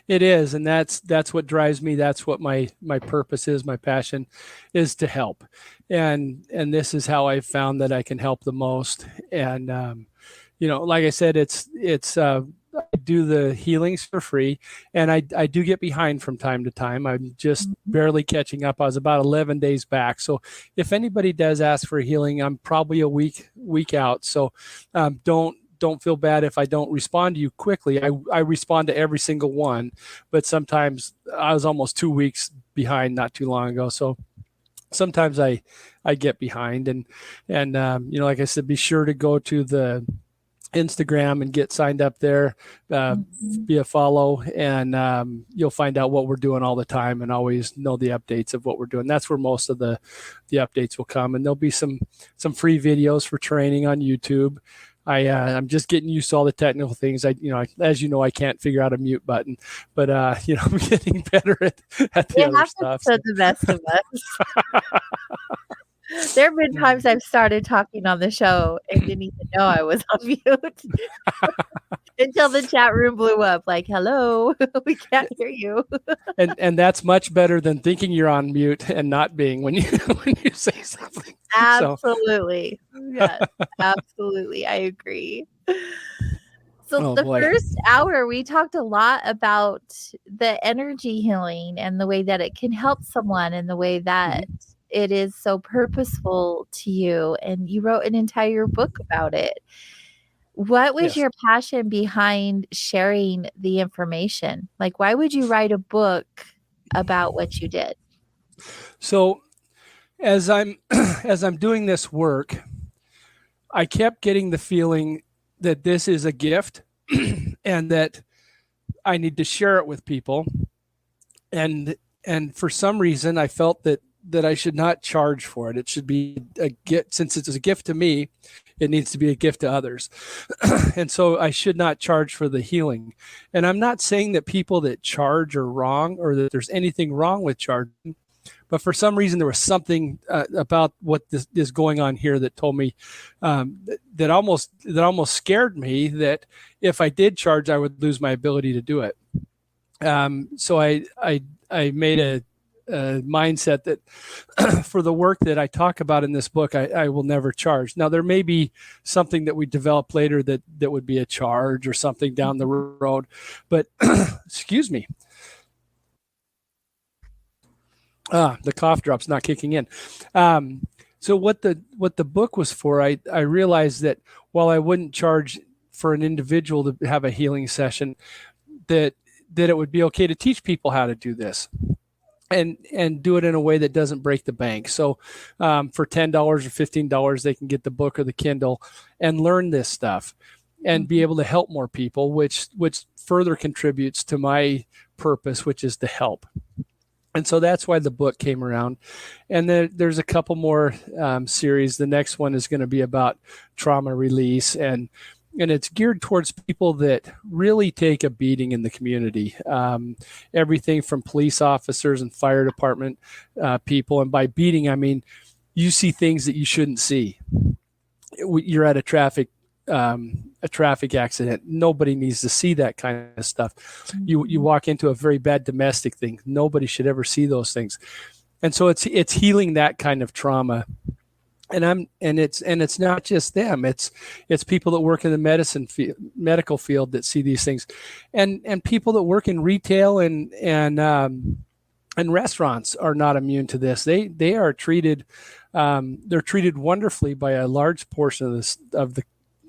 It is, and that's what drives me. That's what my purpose is. My passion is to help, and this is how I found that I can help the most. And like I said, it's I do the healings for free, and I do get behind from time to time. I'm just barely catching up. I was about 11 days back. So if anybody does ask for a healing, I'm probably a week out. So don't feel bad if I don't respond to you quickly. I respond to every single one, but sometimes I was almost 2 weeks behind not too long ago. So sometimes I get behind, and like I said, be sure to go to the Instagram and get signed up there, be a follow, and you'll find out what we're doing all the time and always know the updates of what we're doing. That's where most of the updates will come, and there'll be some free videos for training on YouTube. I'm just getting used to all the technical things. As you know, I can't figure out a mute button, but I'm getting better at the other stuff. So the best of us. There have been times I've started talking on the show and didn't even know I was on mute until the chat room blew up. Like, hello, we can't hear you. And that's much better than thinking you're on mute and not being when you say something. Absolutely. Yes, absolutely. I agree. So first hour, we talked a lot about the energy healing and the way that it can help someone, and the way that it is so purposeful to you. And you wrote an entire book about it. What was your passion behind sharing the information? Like, why would you write a book about what you did? So as I'm doing this work, I kept getting the feeling that this is a gift and that I need to share it with people. And for some reason, I felt that I should not charge for it. It should be a gift. Since it's a gift to me, it needs to be a gift to others. And so I should not charge for the healing. And I'm not saying that people that charge are wrong, or that there's anything wrong with charging, but for some reason there was something about what this is going on here that told me that almost scared me, that if I did charge, I would lose my ability to do it. So I made mindset that for the work that I talk about in this book, I will never charge. Now, there may be something that we develop later that would be a charge or something down the road, but excuse me. The cough drop's not kicking in. So what the book was for, I realized that while I wouldn't charge for an individual to have a healing session, that it would be okay to teach people how to do this and do it in a way that doesn't break the bank. So for $10 or $15, they can get the book or the Kindle and learn this stuff and be able to help more people, which further contributes to my purpose, which is to help. And so that's why the book came around. And then there's a couple more series. The next one is going to be about trauma release, and it's geared towards people that really take a beating in the community. Everything from police officers and fire department people. And by beating, I mean, you see things that you shouldn't see. You're at a traffic accident. Nobody needs to see that kind of stuff. You walk into a very bad domestic thing. Nobody should ever see those things. And so it's healing that kind of trauma. And it's not just them. It's people that work in the medical field that see these things, and people that work in retail and restaurants are not immune to this. They are treated. They're treated wonderfully by a large portion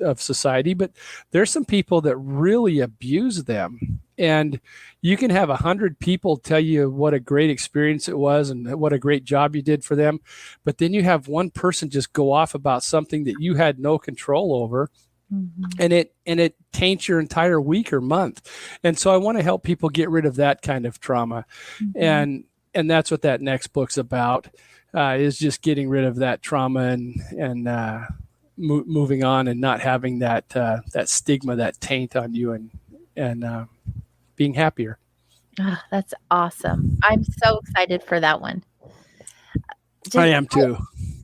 of society, but there's some people that really abuse them. And you can have 100 people tell you what a great experience it was and what a great job you did for them. But then you have one person just go off about something that you had no control over. And it taints your entire week or month. And so I want to help people get rid of that kind of trauma. And that's what that next book's about, is just getting rid of that trauma and moving on and not having that stigma, that taint on you, and being happier. Oh, that's awesome. I'm so excited for that one. I am too.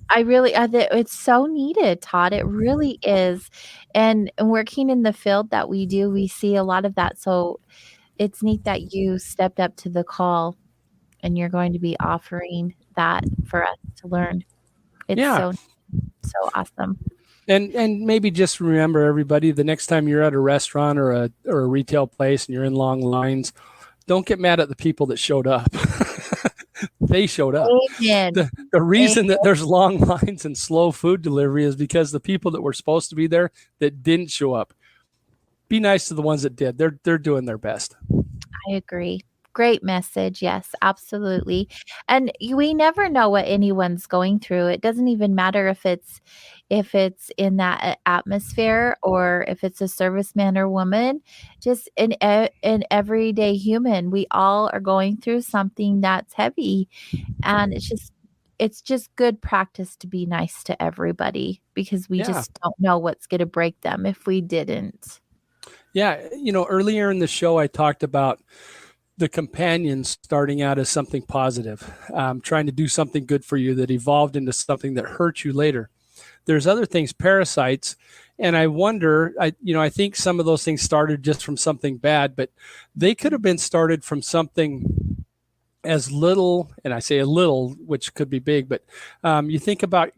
I really, it's so needed, Todd. It really is. And working in the field that we do, we see a lot of that. So it's neat that you stepped up to the call and you're going to be offering that for us to learn. It's so awesome. And maybe just remember, everybody, the next time you're at a restaurant or a retail place and you're in long lines, don't get mad at the people that showed up. They showed up. The reason that there's long lines and slow food delivery is because the people that were supposed to be there that didn't show up. Be nice to the ones that did. They're doing their best. I agree. Great message. Yes, absolutely. And we never know what anyone's going through. It doesn't even matter if it's in that atmosphere or if it's a serviceman or woman, just an everyday human. We all are going through something that's heavy, and it's just good practice to be nice to everybody, because we just don't know what's going to break them if we didn't. Yeah. Earlier in the show, I talked about the companions starting out as something positive, trying to do something good for you that evolved into something that hurt you later. There's other things, parasites, and I wonder, I think some of those things started just from something bad, but they could have been started from something as little, and I say a little, which could be big, but you think about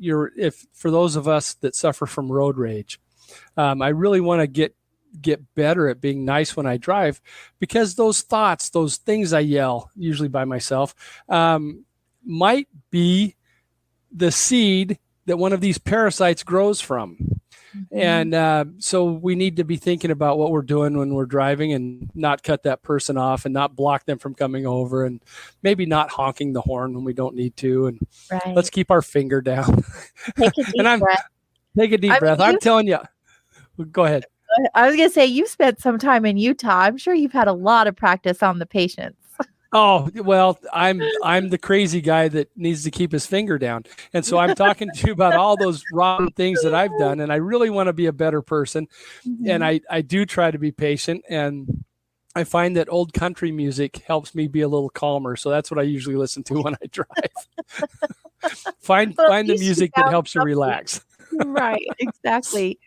for those of us that suffer from road rage, I really want to get better at being nice when I drive, because those thoughts, those things I yell, usually by myself, might be the seed that one of these parasites grows from. And so we need to be thinking about what we're doing when we're driving, and not cut that person off, and not block them from coming over, and maybe not honking the horn when we don't need to. And let's keep our finger down. Take a deep breath. Take a deep breath. I'm telling you. Go ahead. I was going to say, you've spent some time in Utah. I'm sure you've had a lot of practice on the patients. Oh, well, I'm the crazy guy that needs to keep his finger down. And so I'm talking to you about all those wrong things that I've done. And I really want to be a better person. And I do try to be patient. And I find that old country music helps me be a little calmer. So that's what I usually listen to when I drive. Find the music that helps you relax. Right, exactly.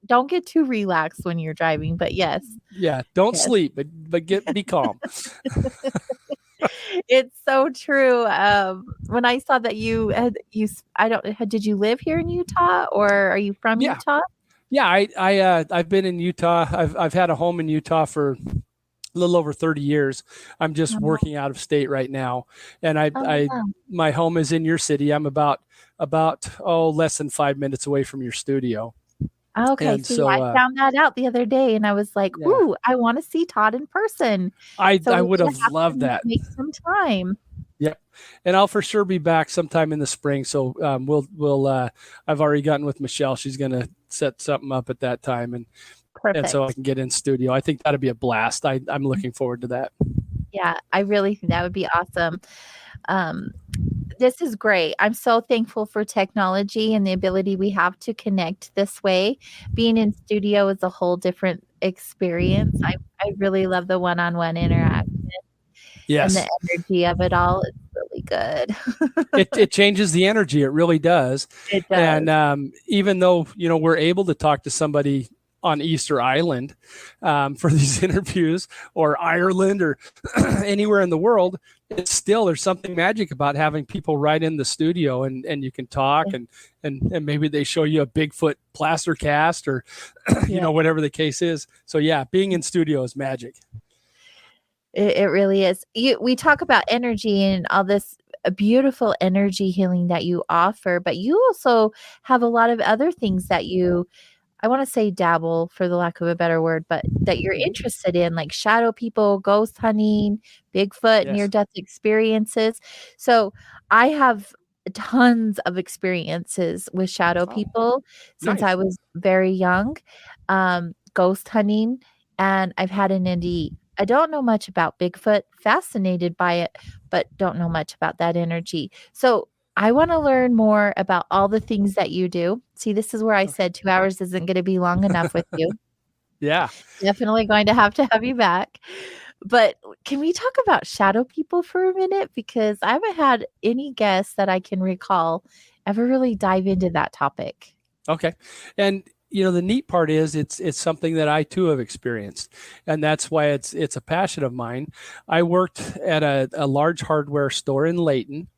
Don't get too relaxed when you're driving, but yes. Yeah, don't sleep, but be calm. It's so true. When I saw that did you live here in Utah or are you from Yeah. Utah? Yeah. I've been in Utah. I've had a home in Utah for a little over 30 years. I'm just Oh, working out of state right now. And wow. my home is in your city. I'm about less than 5 minutes away from your studio. Okay, And see, so, I found that out the other day and I was like, yeah, "Ooh, I wanna see Todd in person." So I we're would gonna have have to loved that. make some time. Yep. And I'll for sure be back sometime in the spring. So, I've already gotten with Michelle. She's going to set something up at that time. And so I Perfect. can get in studio. I think that'd be a blast. I'm looking forward to that. Yeah, I really think that would be awesome. Um, this is great. I'm so thankful for technology and the ability we have to connect this way. Being in studio is a whole different experience. I really love the one-on-one interaction and the Yes. energy of it all. It's really good. It changes the energy. It really does. It And does. even though, we're able to talk to somebody on Easter Island for these interviews, or Ireland, or anywhere in the world, it's still, there's something magic about having people right in the studio, and you can talk, and maybe they show you a Bigfoot plaster cast, or Yeah. whatever the case is. So yeah, being in studio is magic. It really is. We talk about energy and all this beautiful energy healing that you offer, but you also have a lot of other things that I want to say dabble for the lack of a better word, but that you're interested in, like shadow people, ghost hunting, Bigfoot, near Yes. death experiences. So I have tons of experiences with shadow Oh, people since I nice. was very young, ghost hunting, and I've had an indie. I don't know much about Bigfoot, fascinated by it, but don't know much about that energy. So I want to learn more about all the things that you do. See, this is where I said 2 hours isn't gonna be long enough with you. Yeah. Definitely going to have you back. But can we talk about shadow people for a minute? Because I haven't had any guests that I can recall ever really dive into that topic. Okay. And the neat part is it's something that I too have experienced, and that's why it's a passion of mine. I worked at a large hardware store in Layton,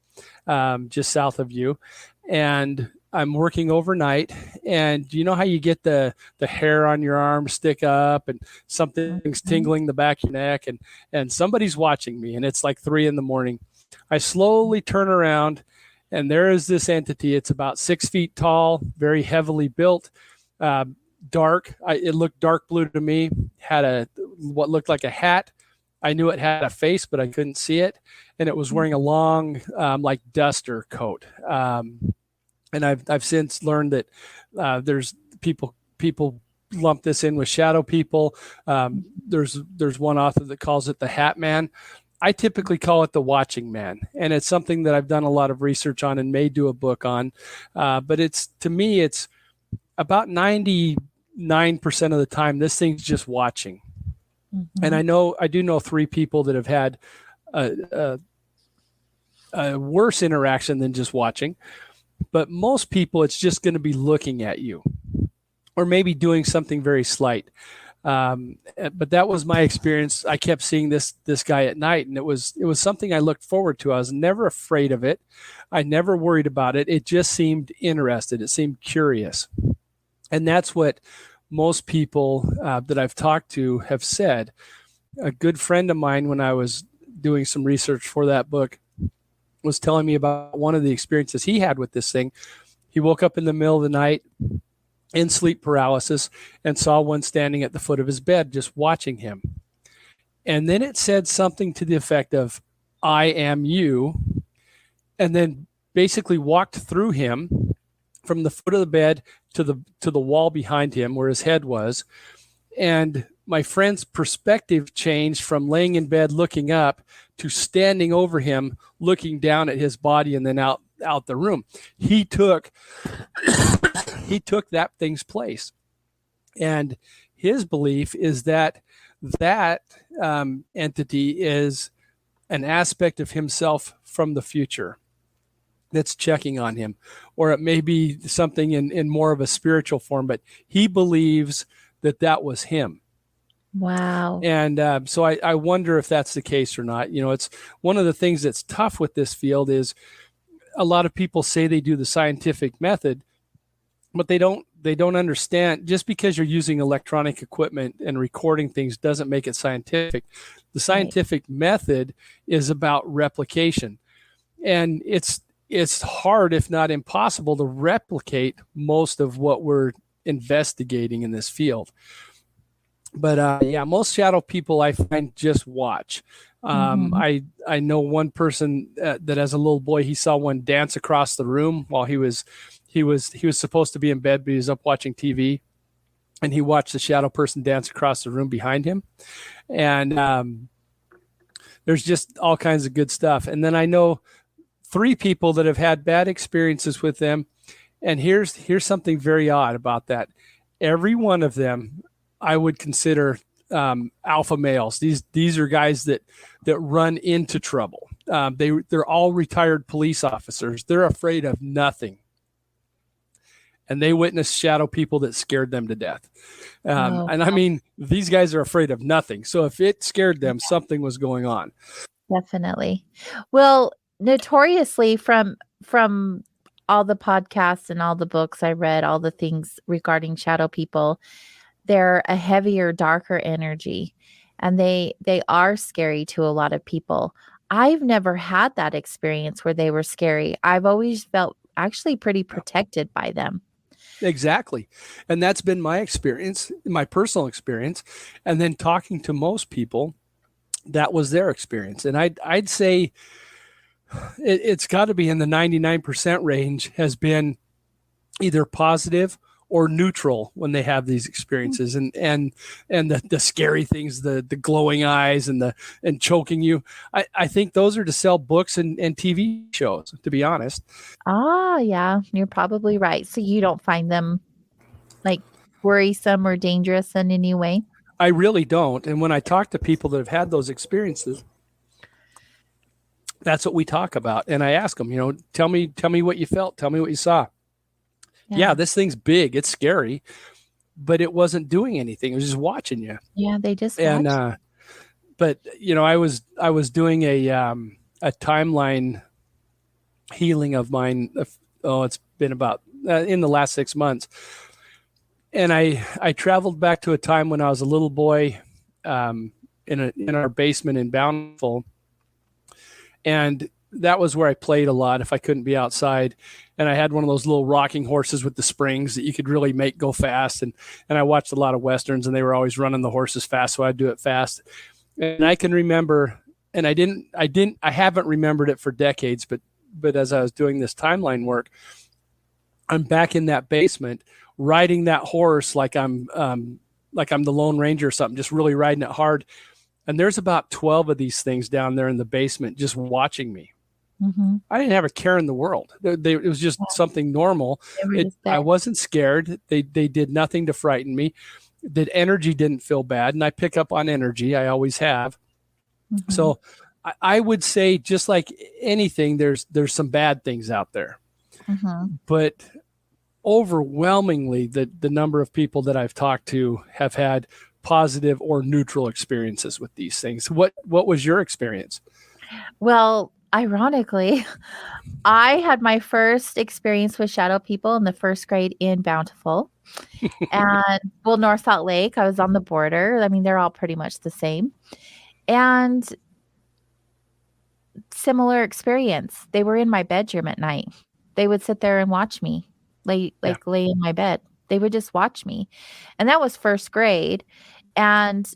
just south of you, and I'm working overnight. And you know how you get the hair on your arm stick up, and something's Mhm. tingling the back of your neck, and somebody's watching me, and it's like 3 a.m. I slowly turn around, and there is this entity. It's about 6 feet tall, very heavily built, dark. It looked dark blue to me. Had what looked like a hat. I knew it had a face, but I couldn't see it, and it was wearing a long, like duster coat. And I've since learned that there's people lump this in with shadow people. There's one author that calls it the Hat Man. I typically call it the Watching Man, and it's something that I've done a lot of research on and may do a book on. But to me, it's about 99% of the time, this thing's just watching. And Mhm. I do know 3 people that have had a worse interaction than just watching. But most people, it's just going to be looking at you, or maybe doing something very slight. But that was my experience. I kept seeing this guy at night, and it was something I looked forward to. I was never afraid of it. I never worried about it. It just seemed interested. It seemed curious. And that's what most people that I've talked to have said. A good friend of mine, when I was doing some research for that book, was telling me about one of the experiences he had with this thing. He woke up in the middle of the night in sleep paralysis and saw one standing at the foot of his bed just watching him. And then it said something to the effect of, "I am you," and then basically walked through him from the foot of the bed to the wall behind him where his head was. And my friend's perspective changed from laying in bed looking up to standing over him, looking down at his body, and then out the room. He took that thing's place. And his belief is that entity is an aspect of himself from the future that's checking on him, or it may be something in more of a spiritual form, but he believes that was him. Wow. And so I wonder if that's the case or not. It's one of the things that's tough with this field is a lot of people say they do the scientific method, but they don't understand. Just because you're using electronic equipment and recording things doesn't make it scientific. The scientific method is about replication, and it's hard, if not impossible, to replicate most of what we're investigating in this field. But most shadow people I find just watch. I know one person that has a little boy. He saw one dance across the room while he was supposed to be in bed, but he was up watching TV, and he watched the shadow person dance across the room behind him. And there's just all kinds of good stuff. And then I know 3 people that have had bad experiences with them. And here's something very odd about that. Every one of them I would consider alpha males. These are guys that run into trouble. They're all retired police officers. They're afraid of nothing, and they witnessed shadow people that scared them to death. And I mean, these guys are afraid of nothing. So if it scared them, something was going on. Definitely. Well, notoriously from all the podcasts and all the books I read, all the things regarding shadow people, they're a heavier, darker energy, and they are scary to a lot of people. I've never had that experience where they were scary. I've always felt actually pretty protected by them. Exactly. And that's been my experience, my personal experience. And then talking to most people, that was their experience. And I'd say it's got to be in the 99% range, has been either positive or neutral when they have these experiences, and the scary things, the glowing eyes and choking you. I think those are to sell books and TV shows, to be honest. Yeah, you're probably right. So you don't find them like worrisome or dangerous in any way? I really don't. And when I talk to people that have had those experiences, that's what we talk about. And I ask them, tell me what you felt. Tell me what you saw. Yeah, this thing's big. It's scary, but it wasn't doing anything. It was just watching you. Yeah, they just watched. But I was doing a timeline healing of mine. It's been about in the last 6 months, and I traveled back to a time when I was a little boy, in our basement in Bountiful, and that was where I played a lot if I couldn't be outside. And I had one of those little rocking horses with the springs that you could really make go fast. And I watched a lot of Westerns, and they were always running the horses fast, so I'd do it fast. And I can remember, and I haven't remembered it for decades, but as I was doing this timeline work, I'm back in that basement riding that horse like I'm the Lone Ranger or something, just really riding it hard. And there's about 12 of these things down there in the basement just watching me. Mm-hmm. I didn't have a care in the world. It was just something normal. I wasn't scared. They did nothing to frighten me. The energy didn't feel bad, and I pick up on energy. I always have. Mm-hmm. So I would say, just like anything, there's some bad things out there. Mm-hmm. But overwhelmingly, the number of people that I've talked to have had positive or neutral experiences with these things. What was your experience? Well, ironically, I had my first experience with shadow people in the first grade in Bountiful. And North Salt Lake, I was on the border. I mean, they're all pretty much the same. And similar experience. They were in my bedroom at night. They would sit there and watch me, lay in my bed. They would just watch me. And that was first grade. And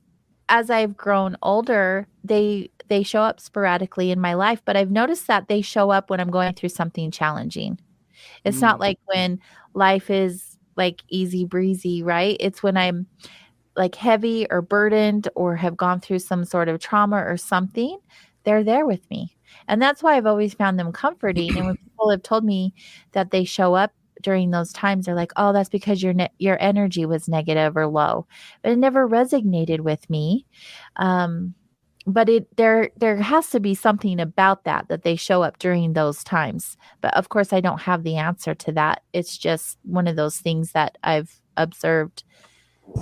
as I've grown older, they show up sporadically in my life, but I've noticed that they show up when I'm going through something challenging. It's not like when life is like easy breezy, right? It's when I'm like heavy or burdened or have gone through some sort of trauma or something, they're there with me. And that's why I've always found them comforting. And when people have told me that they show up during those times, they're like, oh, that's because your energy was negative or low. But it never resonated with me. But there has to be something about that they show up during those times. But of course, I don't have the answer to that. It's just one of those things that I've observed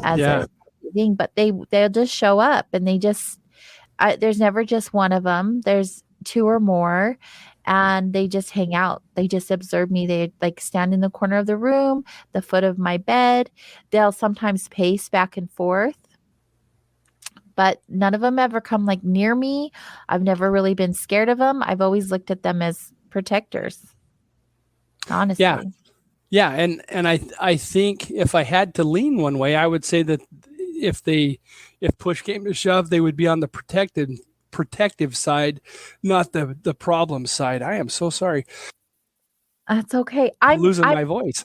as anything, but they'll just show up, and there's never just one of them. There's two or more, and they just hang out. They just observe me. They like stand in the corner of the room, the foot of my bed. They'll sometimes pace back and forth, but none of them ever come like near me. I've never really been scared of them. I've always looked at them as protectors, honestly. Yeah. And I think if I had to lean one way, I would say that if push came to shove, they would be on the protective side, not the problem side. I am so sorry. That's okay. I'm losing my voice.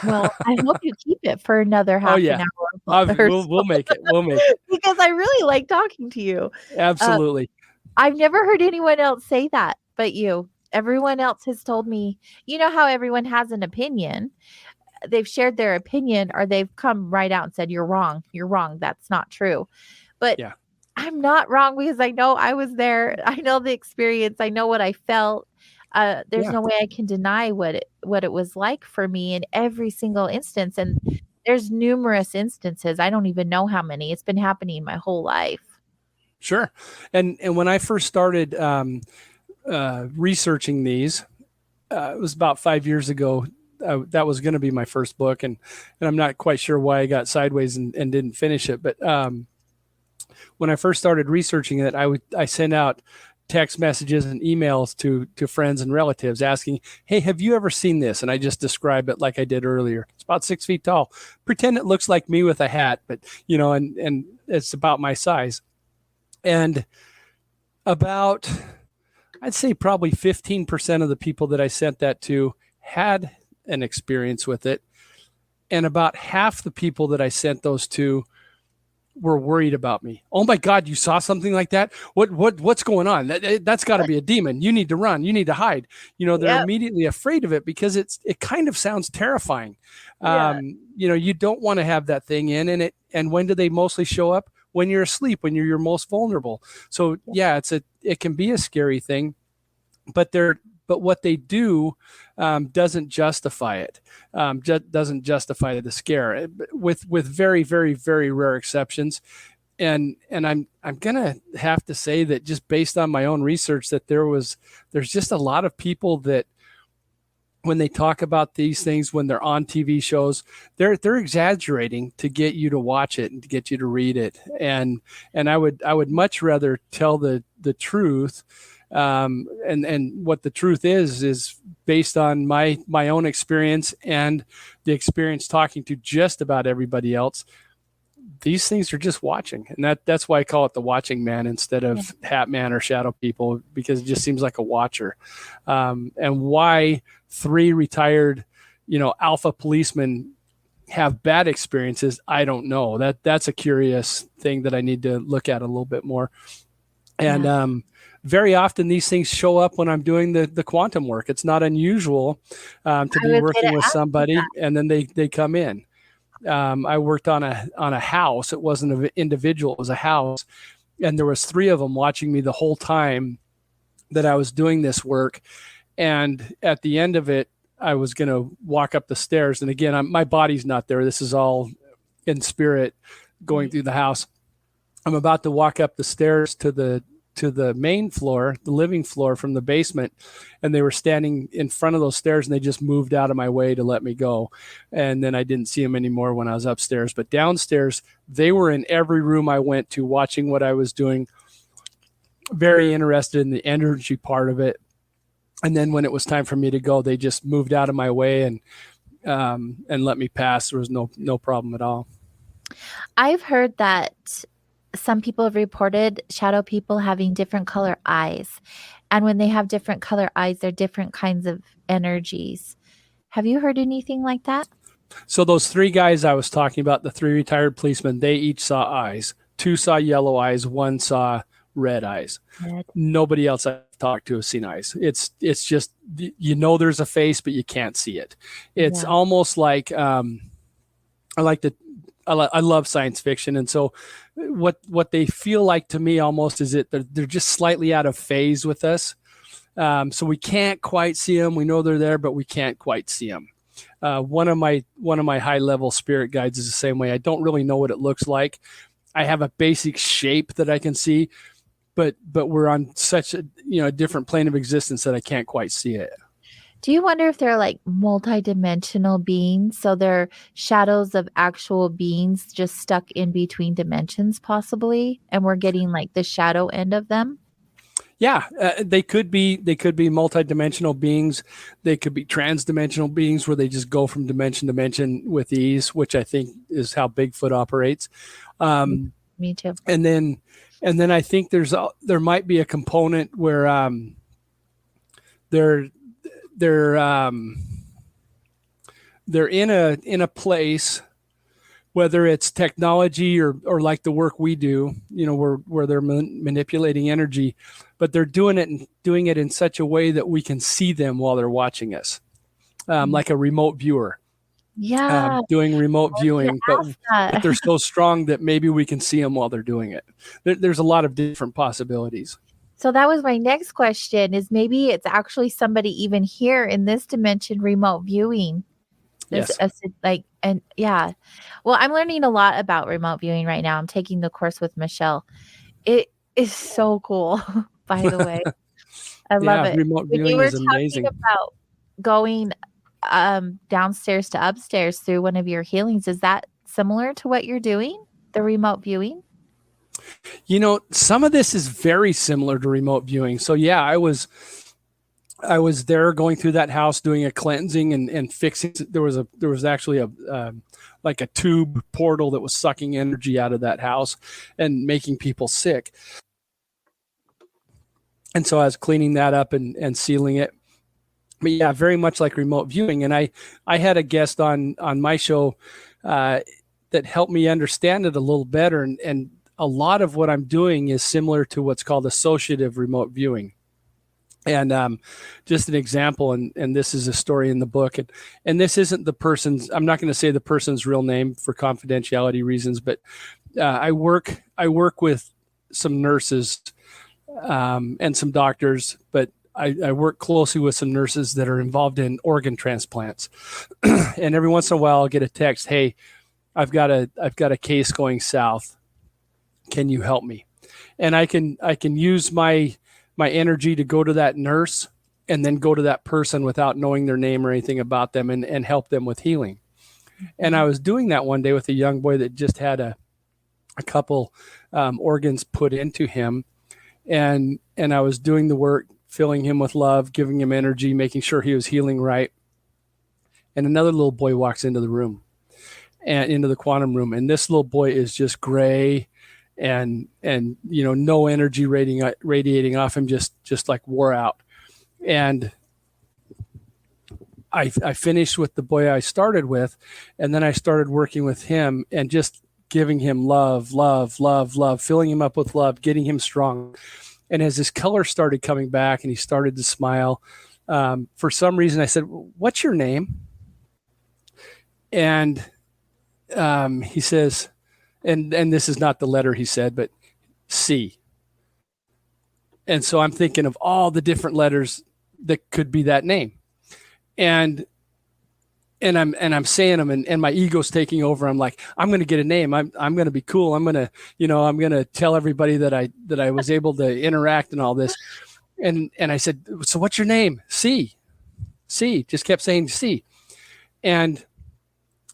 Well, I hope you keep it for another half an hour. We'll make it. We'll make it. Because I really like talking to you. Absolutely. I've never heard anyone else say that but you. Everyone else has told me, you know how everyone has an opinion. They've shared their opinion, or they've come right out and said, you're wrong. You're wrong. That's not true. But I'm not wrong, because I know I was there. I know the experience. I know what I felt. There's no way I can deny what it was like for me in every single instance. And there's numerous instances. I don't even know how many. It's been happening my whole life. Sure. And when I first started researching these, it was about 5 years ago. That was going to be my first book. And I'm not quite sure why I got sideways and didn't finish it. But when I first started researching it, I sent out text messages and emails to friends and relatives asking, hey, have you ever seen this? And I just describe it like I did earlier. It's about 6 feet tall. Pretend it looks like me with a hat, but and it's about my size. And about, I'd say probably 15% of the people that I sent that to had an experience with it. And about half the people that I sent those to were worried about me. Oh my God, you saw something like that? What's going on? That's got to be a demon. You need to run. You need to hide. They're immediately afraid of it because it kind of sounds terrifying. You don't want to have that thing in it. And when do they mostly show up? When you're asleep, when you're your most vulnerable. So it can be a scary thing, but what they do doesn't justify it. Doesn't justify the scare, with very, very, very rare exceptions. And I'm gonna have to say that just based on my own research, that there's just a lot of people that when they talk about these things, when they're on TV shows, they're exaggerating to get you to watch it and to get you to read it. And I would much rather tell the truth. And what the truth is based on my own experience and the experience talking to just about everybody else. These things are just watching, and that's why I call it the watching man instead of hat man or shadow people, because it just seems like a watcher. And why 3 retired, alpha policemen have bad experiences, I don't know. That's a curious thing that I need to look at a little bit more. And very often these things show up when I'm doing the quantum work. It's not unusual to be working with somebody and then they come in. I worked on a house. It wasn't an individual, it was a house. And there was 3 of them watching me the whole time that I was doing this work. And at the end of it, I was going to walk up the stairs. And again, my body's not there. This is all in spirit going through the house. I'm about to walk up the stairs to the main floor, the living floor from the basement. And they were standing in front of those stairs and they just moved out of my way to let me go. And then I didn't see them anymore when I was upstairs, but downstairs, they were in every room I went to watching what I was doing, very interested in the energy part of it. And then when it was time for me to go, they just moved out of my way and let me pass. There was no problem at all. I've heard that some people have reported shadow people having different color eyes. And when they have different color eyes, they're different kinds of energies. Have you heard anything like that? So those 3 guys I was talking about, the 3 retired policemen, they each saw eyes. 2 saw yellow eyes, 1 saw red eyes. Nobody else I've talked to has seen eyes. It's just, there's a face, but you can't see it. It's almost like, I love science fiction. And so what they feel like to me almost is that they're just slightly out of phase with us. So we can't quite see them. We know they're there, but we can't quite see them. One of my high level spirit guides is the same way. I don't really know what it looks like. I have a basic shape that I can see, but we're on such a different plane of existence that I can't quite see it. Do you wonder if they're like multidimensional beings? So they're shadows of actual beings just stuck in between dimensions, possibly, and we're getting like the shadow end of them? Yeah, they could be multidimensional beings. They could be transdimensional beings where they just go from dimension to dimension with ease, which I think is how Bigfoot operates. Me too. And then I think there might be a component where they're in a place, whether it's technology or like the work we do, where they're manipulating energy, but they're doing it in such a way that we can see them while they're watching us, like a remote viewer. Yeah. Doing remote viewing, but they're so strong that maybe we can see them while they're doing it. There's a lot of different possibilities. So that was my next question, is maybe it's actually somebody even here in this dimension remote viewing. Yes. Well, I'm learning a lot about remote viewing right now. I'm taking the course with Michelle. It is so cool, by the way. I love it. Remote viewing is amazing. About going downstairs to upstairs through one of your healings. Is that similar to what you're doing, the remote viewing? Some of this is very similar to remote viewing. So yeah, I was there going through that house doing a cleansing and fixing. There was actually like a tube portal that was sucking energy out of that house and making people sick. And so I was cleaning that up and sealing it. But yeah, very much like remote viewing. And I had a guest on my show that helped me understand it a little better. And a lot of what I'm doing is similar to what's called associative remote viewing. And just an example, and this is a story in the book, and this isn't the person's, I'm not going to say the person's real name for confidentiality reasons, but I work with some nurses and some doctors, but I work closely with some nurses that are involved in organ transplants. And every once in a while I'll get a text, "Hey, I've got a case going south. Can you help me?" And I can use my energy to go to that nurse and then go to that person without knowing their name or anything about them and help them with healing. And I was doing that one day with a young boy that just had a couple organs put into him. And I was doing the work, filling him with love, giving him energy, making sure he was healing right. And another little boy walks into the room and into the quantum room. And this little boy is just gray and no energy radiating off him, just like wore out. And I finished with the boy I started with, and then I started working with him and just giving him love, filling him up with love, getting him strong. And as his color started coming back and he started to smile, for some reason I said, "What's your name?" And he says, and this is not the letter he said, but C. And so I'm thinking of all the different letters that could be that name. And I'm saying them and my ego's taking over. I'm like, I'm going to get a name. I'm going to be cool. I'm going to tell everybody that I was able to interact and all this. And I said, "So what's your name?" C. Just kept saying C. And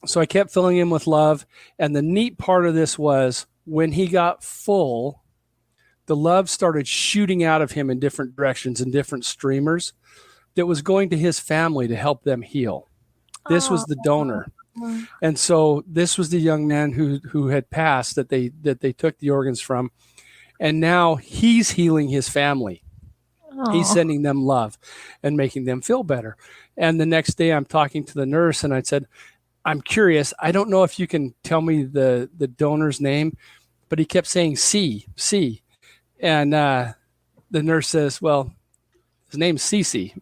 so I kept filling him with love. And the neat part of this was when he got full, the love started shooting out of him in different directions and different streamers that was going to his family to help them heal. This was the donor. And so this was the young man who had passed that they took the organs from. And now he's healing his family. He's sending them love and making them feel better. And the next day I'm talking to the nurse and I said, "I'm curious. I don't know if you can tell me the donor's name," but he kept saying C. And the nurse says, "Well, his name's Cece."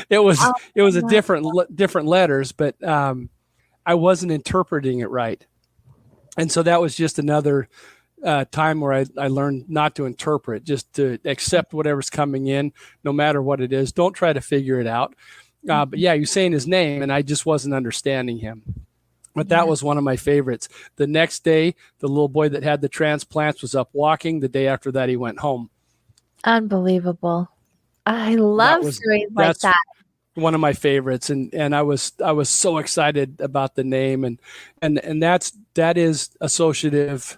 It was a different letters, but I wasn't interpreting it right. And so that was just another time where I learned not to interpret, just to accept whatever's coming in, no matter what it is. Don't try to figure it out. But yeah, he was saying his name, and I just wasn't understanding him. But that was one of my favorites. The next day, the little boy that had the transplants was up walking. The day after that, he went home. Unbelievable. I love stories like that. One of my favorites, and I was so excited about the name, and that is associative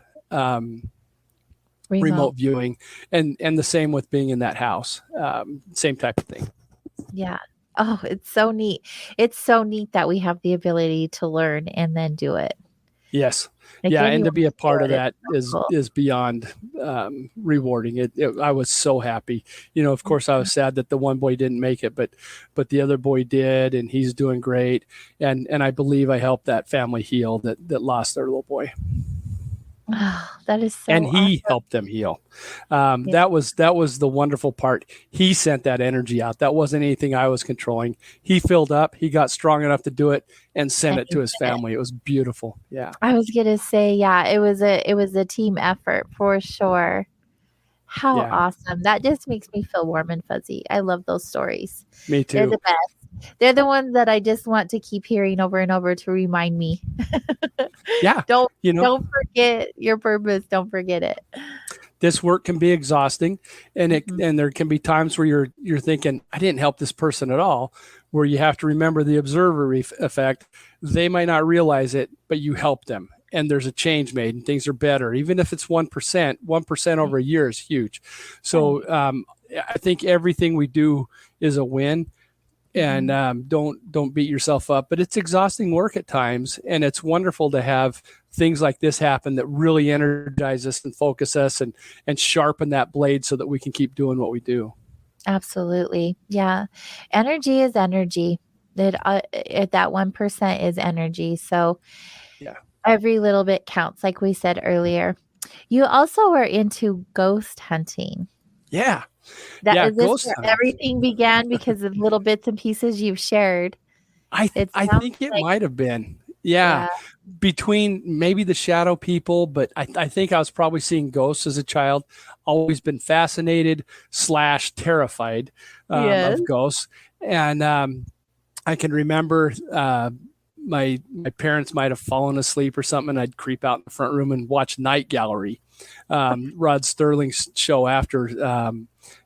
remote viewing, and the same with being in that house, same type of thing. Yeah. Oh, it's so neat. It's so neat that we have the ability to learn and then do it. Yes. Like yeah, and to be a part of it. that is beyond rewarding. I was so happy. Of course, I was sad that the one boy didn't make it, but the other boy did, and he's doing great. And I believe I helped that family heal that lost their little boy. Oh, that is so and he awesome. helped them heal. That was the wonderful part. He sent that energy out. That wasn't anything I was controlling. He filled up. He got strong enough to do it and sent it to his family. It was beautiful. Yeah. I was gonna say, yeah, it was a team effort for sure. How awesome. That just makes me feel warm and fuzzy. I love those stories. Me too. They're the best. They're the ones that I just want to keep hearing over and over to remind me. Yeah. Don't forget your purpose. Don't forget it. This work can be exhausting, and and there can be times where you're thinking, I didn't help this person at all, where you have to remember the observer effect. They might not realize it, but you helped them, and there's a change made and things are better. Even if it's 1% over a year is huge. So I think everything we do is a win. And don't beat yourself up, but it's exhausting work at times, and it's wonderful to have things like this happen that really energize us and focus us and sharpen that blade so that we can keep doing what we do. Absolutely. Yeah. Energy is energy. That 1% is energy. So every little bit counts, like we said earlier. You also were into ghost hunting. Yeah. Is this where everything began because of little bits and pieces you've shared? I think it might have been. Yeah. Between maybe the shadow people, but I think I was probably seeing ghosts as a child. Always been fascinated / terrified of ghosts. And I can remember my parents might have fallen asleep or something, and I'd creep out in the front room and watch Night Gallery, Rod Sterling's show after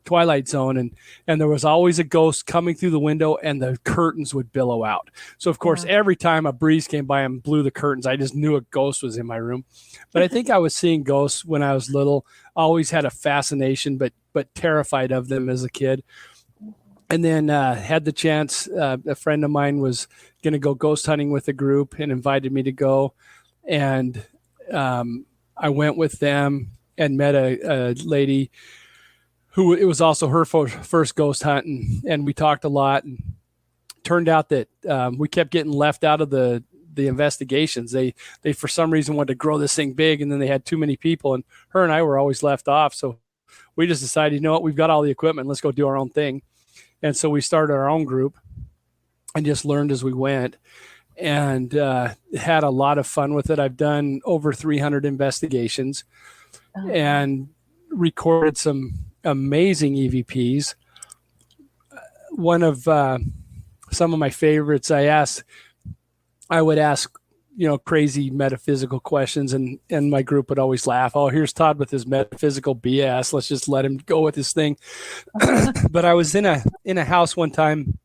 Twilight Zone, and there was always a ghost coming through the window, and the curtains would billow out. So of course, every time a breeze came by and blew the curtains, I just knew a ghost was in my room. But I think I was seeing ghosts when I was little. Always had a fascination, but terrified of them as a kid. And then had the chance. A friend of mine was going to go ghost hunting with a group and invited me to go, and I went with them and met a lady who it was also her first ghost hunt, and we talked a lot, and turned out that we kept getting left out of the investigations. They for some reason wanted to grow this thing big, and then they had too many people, and her and I were always left off. So we just decided, you know what, we've got all the equipment, let's go do our own thing. And so we started our own group and just learned as we went, and had a lot of fun with it. I've done over 300 investigations and recorded some amazing EVPs. One of some of my favorites, I would ask, crazy metaphysical questions, and my group would always laugh. Oh, here's Todd with his metaphysical BS. Let's just let him go with his thing. But I was in a house one time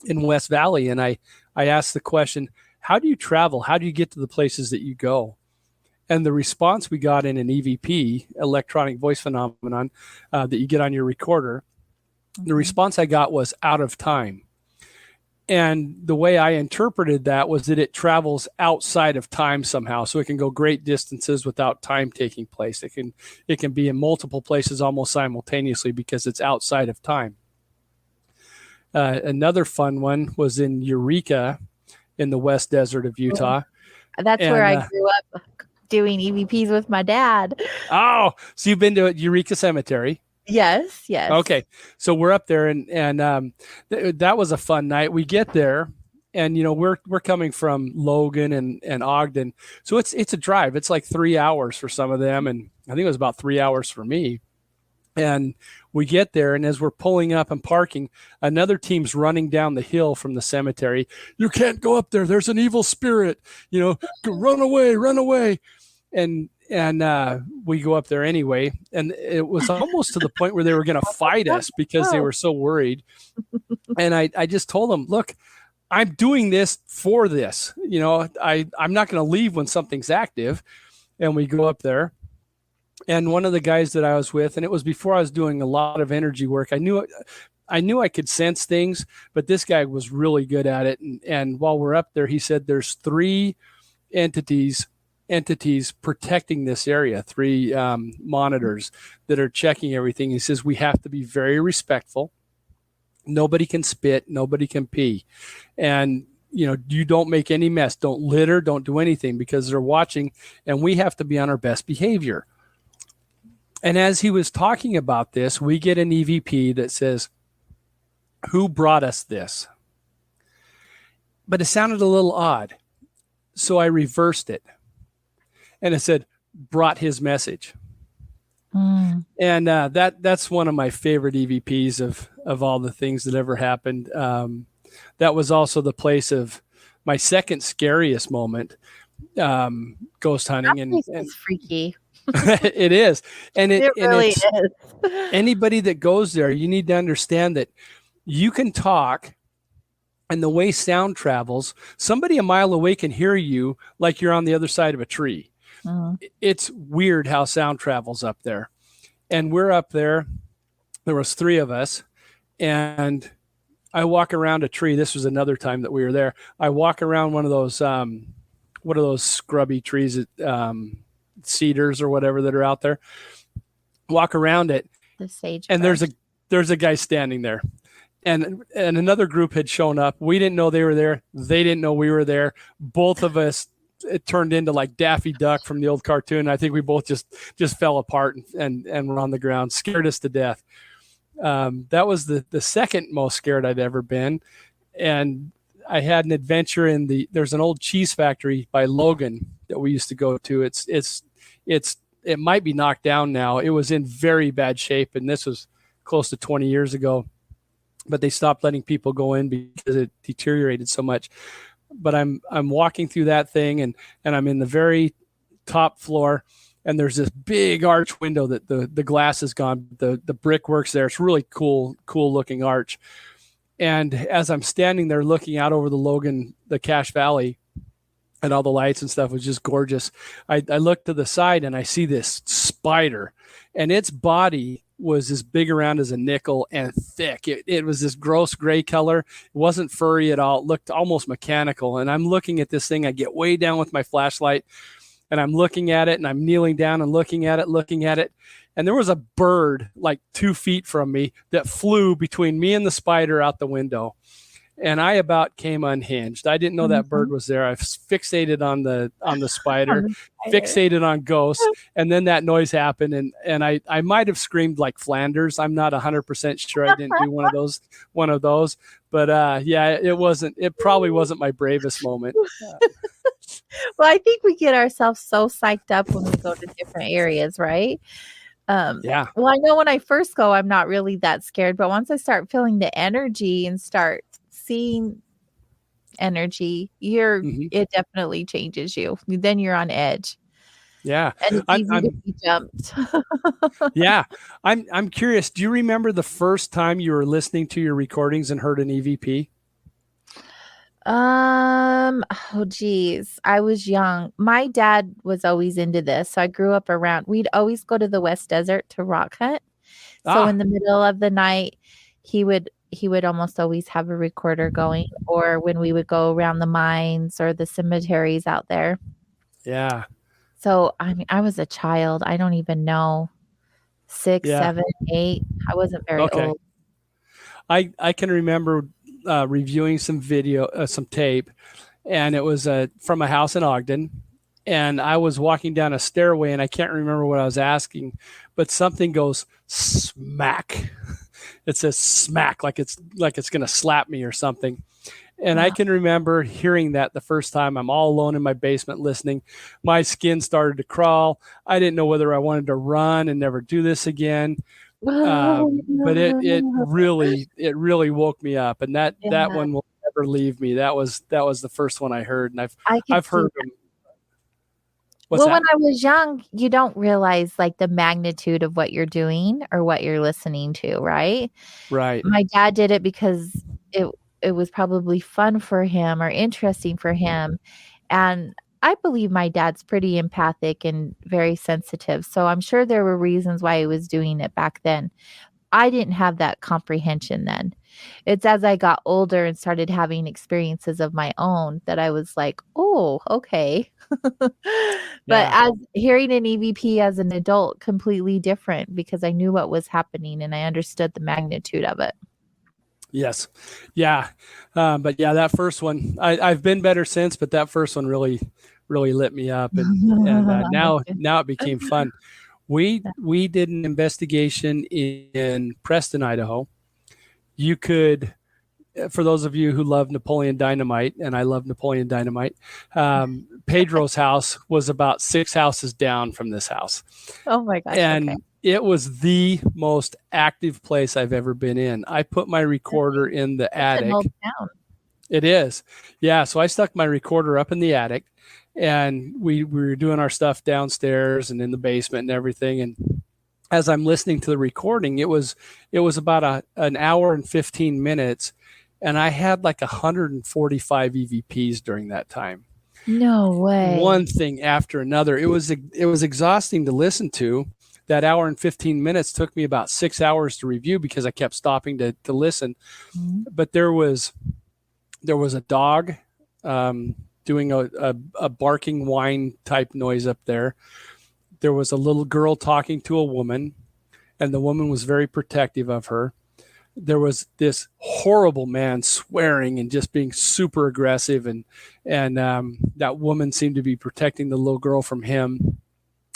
in West Valley, and I asked the question, how do you travel? How do you get to the places that you go? And the response we got in an EVP, electronic voice phenomenon, that you get on your recorder, the response I got was out of time. And the way I interpreted that was that it travels outside of time somehow. So it can go great distances without time taking place. It can be in multiple places almost simultaneously because it's outside of time. Another fun one was in Eureka in the West Desert of Utah. That's where I grew up doing EVPs with my dad. Oh, so you've been to Eureka Cemetery? Yes. Okay. So we're up there, and that was a fun night. We get there, and we're coming from Logan and Ogden, so it's a drive. It's like 3 hours for some of them, and I think it was about 3 hours for me. And we get there, and as we're pulling up and parking, another team's running down the hill from the cemetery. You can't go up there. There's an evil spirit. Run away, run away. And we go up there anyway. And it was almost to the point where they were going to fight us because they were so worried. And I just told them, look, I'm doing this for this. I'm not going to leave when something's active. And we go up there. And one of the guys that I was with, and it was before I was doing a lot of energy work, I knew I could sense things, but this guy was really good at it. And while we're up there, he said there's 3 entities protecting this area, 3 monitors that are checking everything. He says we have to be very respectful. Nobody can spit, nobody can pee. And you don't make any mess, don't litter, don't do anything, because they're watching, and we have to be on our best behavior. And as he was talking about this, we get an EVP that says, who brought us this? But it sounded a little odd. So I reversed it. And it said, brought his message. And that's one of my favorite EVPs of all the things that ever happened. That was also the place of my second scariest moment, ghost hunting. That place is freaky. It is. And it really is. Anybody that goes there, you need to understand that you can talk, and the way sound travels, somebody a mile away can hear you like you're on the other side of a tree. It's weird how sound travels up there. And we're up there. There was 3 of us, and I walk around a tree. This was another time that we were there. I walk around one of those scrubby trees, cedars or whatever that are out there. Walk around it, the sage, and there's a guy standing there, and another group had shown up. We didn't know they were there. They didn't know we were there. Both of us, it turned into like Daffy Duck from the old cartoon. I think we both just fell apart and were on the ground, scared us to death. That was the second most scared I'd ever been. And I had an adventure there's an old cheese factory by Logan that we used to go to. It might be knocked down now. It was in very bad shape, and this was close to 20 years ago, but they stopped letting people go in because it deteriorated so much. But I'm walking through that thing, and I'm in the very top floor, and there's this big arch window that the glass is gone. The brickwork's there. It's really cool looking arch. And as I'm standing there looking out over the Cache Valley, and all the lights and stuff was just gorgeous, I look to the side and I see this spider, and its body was as big around as a nickel and thick. It was this gross gray color. It wasn't furry at all. It looked almost mechanical. And I'm looking at this thing. I get way down with my flashlight, and I'm looking at it, and I'm kneeling down and looking at it. And there was a bird like 2 feet from me that flew between me and the spider out the window. And I about came unhinged. I didn't know that bird was there. I was fixated on the spider, fixated on ghosts. And then that noise happened. And I might've screamed like Flanders. I'm not 100% sure I didn't do one of those, but it probably wasn't my bravest moment. Well, I think we get ourselves so psyched up when we go to different areas, right? Yeah. Well, I know when I first go, I'm not really that scared, but once I start feeling the energy and start seeing energy, it definitely changes you. Then you're on edge. Yeah. And it's easy to be jumped. Yeah. I'm curious. Do you remember the first time you were listening to your recordings and heard an EVP? Oh geez. I was young. My dad was always into this. So I grew up around, we'd always go to the West Desert to rock hunt. So in the middle of the night, he would almost always have a recorder going, or when we would go around the mines or the cemeteries out there. Yeah. So, I mean, I was a child. I don't even know. 6, 7, 8. I wasn't very old. I can remember reviewing some tape, and it was from a house in Ogden, and I was walking down a stairway, and I can't remember what I was asking, but something goes smack. It says smack, like it's going to slap me or something. And I can remember hearing that the first time. I'm all alone in my basement listening. My skin started to crawl. I didn't know whether I wanted to run and never do this again. But it really woke me up, and that Yeah, one will never leave me. That was the first one I heard, and I could I've see heard that. them. What's Well, when that? I was young, you don't realize like the magnitude of what you're doing or what you're listening to, right? Right. My dad did it because it it was probably fun for him or interesting for him, and I believe my dad's pretty empathic and very sensitive, so I'm sure there were reasons why he was doing it back then. I didn't have that comprehension then. It's as I got older and started having experiences of my own that I was like, "Oh, okay." But Yeah. as hearing an EVP as an adult, completely different because I knew what was happening and I understood the magnitude of it. Yes. Yeah. But yeah, that first one, I've been better since, but that first one really lit me up, and now it became fun. We did an investigation in Preston, Idaho. You could, for those of you who love Napoleon Dynamite, and I love Napoleon Dynamite, Pedro's house was about 6 houses down from this house. Oh my gosh, And okay. it was the most active place I've ever been in. I put my recorder in the Such an attic. old town. It is. Yeah. So I stuck my recorder up in the attic, and we were doing our stuff downstairs and in the basement and everything. And as I'm listening to the recording, it was about an hour and 15 minutes. And I had like 145 EVPs during that time. No way. One thing after another. It was exhausting to listen to. That hour and 15 minutes took me about 6 hours to review because I kept stopping to listen. Mhm. But there was a dog doing a barking whine type noise up there. There was a little girl talking to a woman, and the woman was very protective of her. There was this horrible man swearing and just being super aggressive, and that woman seemed to be protecting the little girl from him,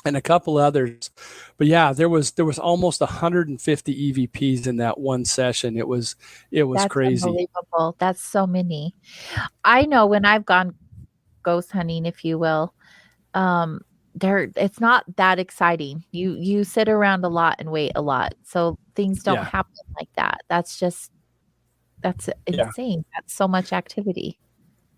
and a couple others. But yeah, there was almost 150 EVPs in that one session. It was That's crazy. unbelievable. That's so many. I know when I've gone ghost hunting, if you will, it's not that exciting. You sit around a lot and wait a lot. So things don't Yeah. happen like that. That's Yeah. insane. That's so much activity.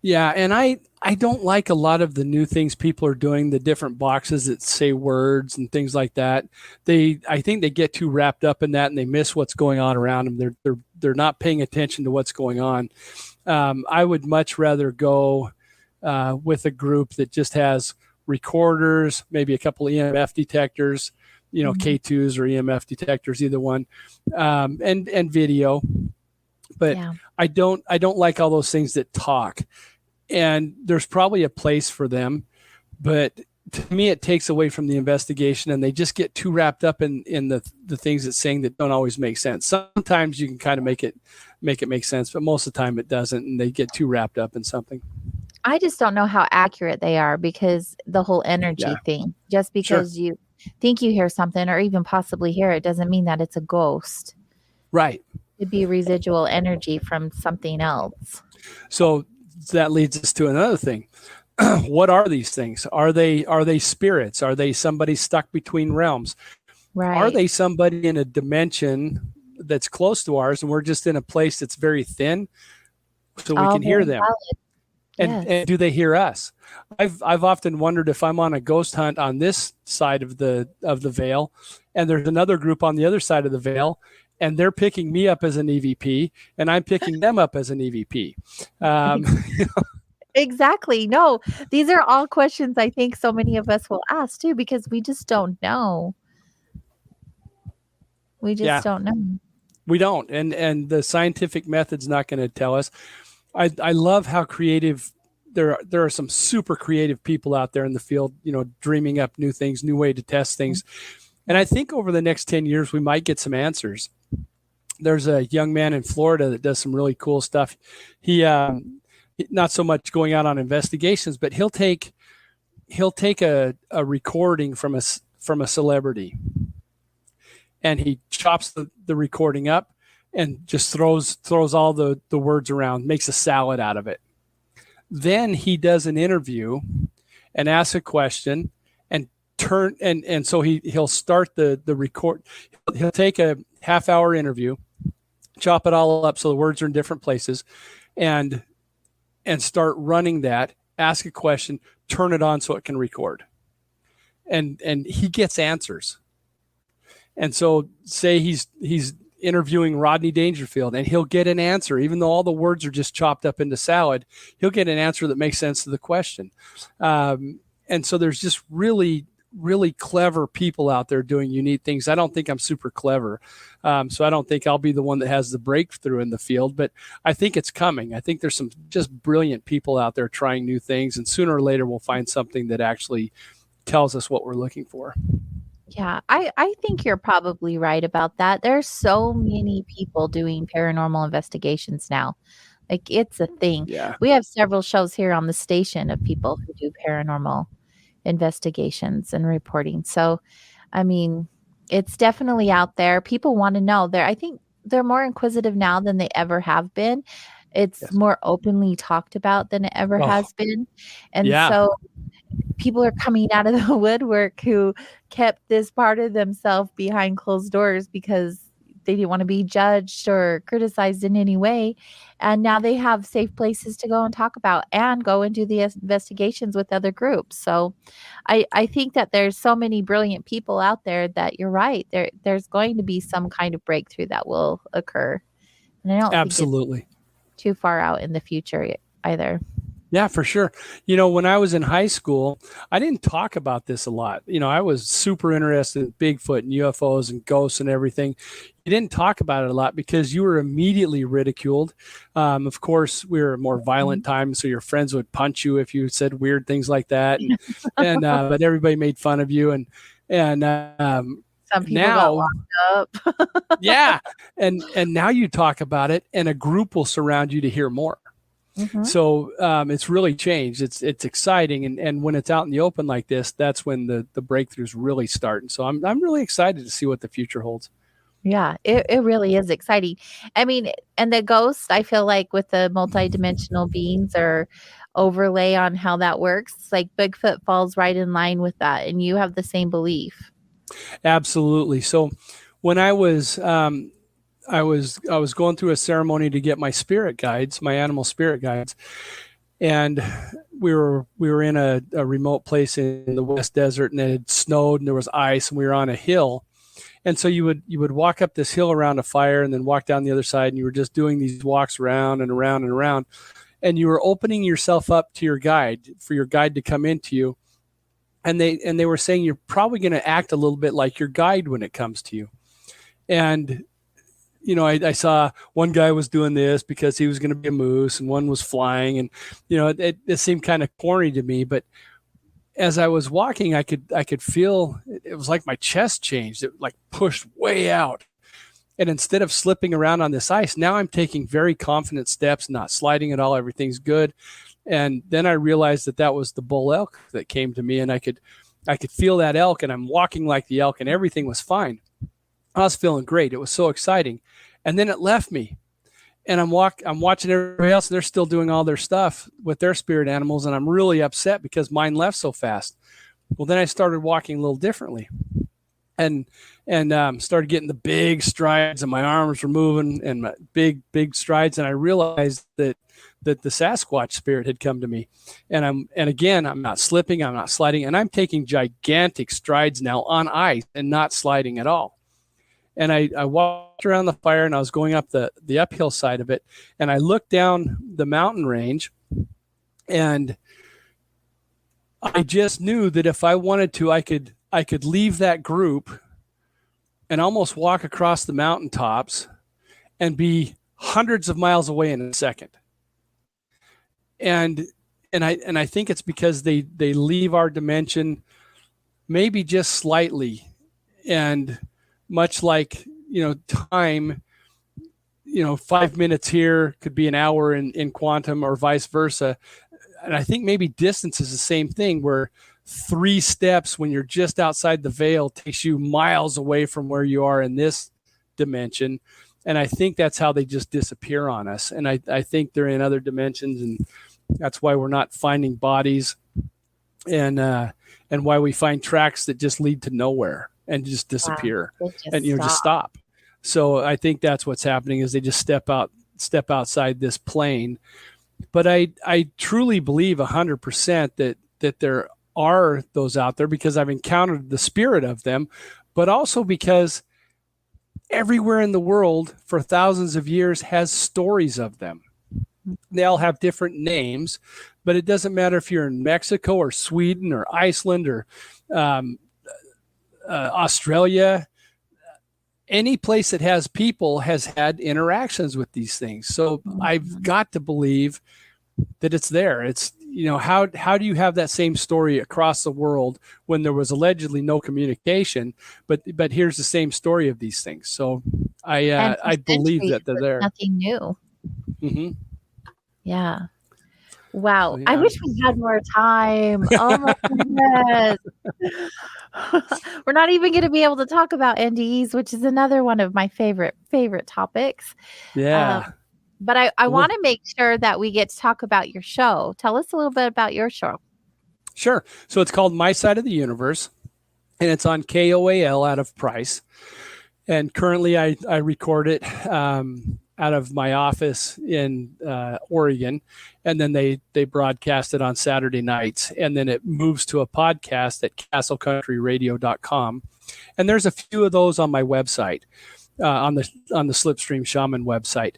Yeah, and I don't like a lot of the new things people are doing, the different boxes that say words and things like that. I think they get too wrapped up in that and they miss what's going on around them. They're not paying attention to what's going on. I would much rather go with a group that just has recorders, maybe a couple of EMF detectors, K2s or EMF detectors, either one, and video. But Yeah. I don't like all those things that talk. And there's probably a place for them, but to me, it takes away from the investigation, and they just get too wrapped up in the things it's saying that don't always make sense. Sometimes you can kind of make it make sense, but most of the time it doesn't, and they get too wrapped up in something. I just don't know how accurate they are because the whole energy thing, just because you think you hear something or even possibly hear it doesn't mean that it's a ghost. Right. It'd be residual energy from something else. So that leads us to another thing. What are these things? Are they spirits? Are they somebody stuck between realms? Right. Are they somebody in a dimension that's close to ours and we're just in a place that's very thin so we All can hear very them? valid. And do they hear us? I've often wondered if I'm on a ghost hunt on this side of the veil and there's another group on the other side of the veil, and they're picking me up as an EVP and I'm picking them up as an EVP. Exactly. No, these are all questions I think so many of us will ask too, because we just don't know. We just don't know. We don't. And the scientific method's not going to tell us. I love how creative there are some super creative people out there in the field, dreaming up new things, new way to test things. And I think over the next 10 years, we might get some answers. There's a young man in Florida that does some really cool stuff. He, not so much going out on investigations, but he'll take a recording from a celebrity, and he chops the recording up and just throws all the words around, makes a salad out of it. Then he does an interview and asks a question and turn, and so he'll start the record. He'll take a half-hour interview, chop it all up so the words are in different places, and start running that, ask a question, turn it on so it can record. And he gets answers. And so say he's interviewing Rodney Dangerfield, and he'll get an answer, even though all the words are just chopped up into salad, he'll get an answer that makes sense to the question. And so there's just really, really clever people out there doing unique things. I don't think I'm super clever. So I don't think I'll be the one that has the breakthrough in the field, but I think it's coming. I think there's some just brilliant people out there trying new things, and sooner or later we'll find something that actually tells us what we're looking for. Yeah, I think you're probably right about that. There's so many people doing paranormal investigations now. Like, it's a thing. Yeah. We have several shows here on the station of people who do paranormal investigations and reporting. So, I mean, it's definitely out there. People want to know. I think they're more inquisitive now than they ever have been. It's more openly talked about than it ever has been. And so people are coming out of the woodwork who kept this part of themselves behind closed doors because they didn't want to be judged or criticized in any way. And now they have safe places to go and talk about and go and do the investigations with other groups. So I think that there's so many brilliant people out there that you're right. There's going to be some kind of breakthrough that will occur. And I don't Absolutely. think it's too far out in the future either. Yeah, for sure. When I was in high school, I didn't talk about this a lot. I was super interested in Bigfoot and UFOs and ghosts and everything. You didn't talk about it a lot because you were immediately ridiculed. Of course, we were a more violent time, so your friends would punch you if you said weird things like that, and but everybody made fun of you. And some people got locked up. Yeah, and now you talk about it, and a group will surround you to hear more. Mm-hmm. So it's really changed. It's exciting, and when it's out in the open like this, that's when the breakthroughs really start. And so I'm really excited to see what the future holds. Yeah, it really is exciting. I mean, and the ghosts, I feel like with the multidimensional beings or overlay on how that works, it's like Bigfoot falls right in line with that, and you have the same belief. Absolutely. So when I was going through a ceremony to get my spirit guides, my animal spirit guides, and we were in a remote place in the West Desert, and it had snowed and there was ice, and we were on a hill. And so you would walk up this hill around a fire and then walk down the other side, and you were just doing these walks around and around and around, and you were opening yourself up to your guide, for your guide to come into you. And they were saying you're probably going to act a little bit like your guide when it comes to you. And I saw one guy was doing this because he was going to be a moose, and one was flying, and it seemed kind of corny to me. But as I was walking, I could feel it was like my chest changed. It like pushed way out, and instead of slipping around on this ice, now I'm taking very confident steps, not sliding at all. Everything's good. And then I realized that was the bull elk that came to me, and I could feel that elk, and I'm walking like the elk, and everything was fine. I was feeling great. It was so exciting. And then it left me, and I'm watching everybody else, and they're still doing all their stuff with their spirit animals. And I'm really upset because mine left so fast. Well, then I started walking a little differently, and started getting the big strides, and my arms were moving, and my big strides. And I realized that the Sasquatch spirit had come to me, and again, I'm not slipping, I'm not sliding, and I'm taking gigantic strides now on ice and not sliding at all. And I walked around the fire, and I was going up the uphill side of it, and I looked down the mountain range, and I just knew that if I wanted to, I could leave that group and almost walk across the mountaintops and be hundreds of miles away in a second. And I think it's because they leave our dimension maybe just slightly, and much like, time, 5 minutes here could be an hour in quantum, or vice versa. And I think maybe distance is the same thing, where 3 steps when you're just outside the veil takes you miles away from where you are in this dimension. And I think that's how they just disappear on us. And I think they're in other dimensions, and that's why we're not finding bodies. and why we find tracks that just lead to nowhere and just disappear just stop. So I think that's what's happening is they just step outside this plane. But I truly believe 100% that there are those out there because I've encountered the spirit of them, but also because everywhere in the world for thousands of years has stories of them. They all have different names, but it doesn't matter if you're in Mexico or Sweden or Iceland or Australia. Any place that has people has had interactions with these things. So I've got to believe that it's there. It's, how do you have that same story across the world when there was allegedly no communication, but here's the same story of these things. So I believe that they're there. Nothing new. Mm-hmm. Yeah. Wow. So, yeah. I wish we had more time. Oh my goodness. We're not even going to be able to talk about NDEs, which is another one of my favorite topics. Yeah. But I want to make sure that we get to talk about your show. Tell us a little bit about your show. Sure. So it's called My Side of the Universe, and it's on KOAL out of Price. And currently I record it out of my office in Oregon, and then they broadcast it on Saturday nights, and then it moves to a podcast at castlecountryradio.com. And there's a few of those on my website, on the Slipstream Shaman website.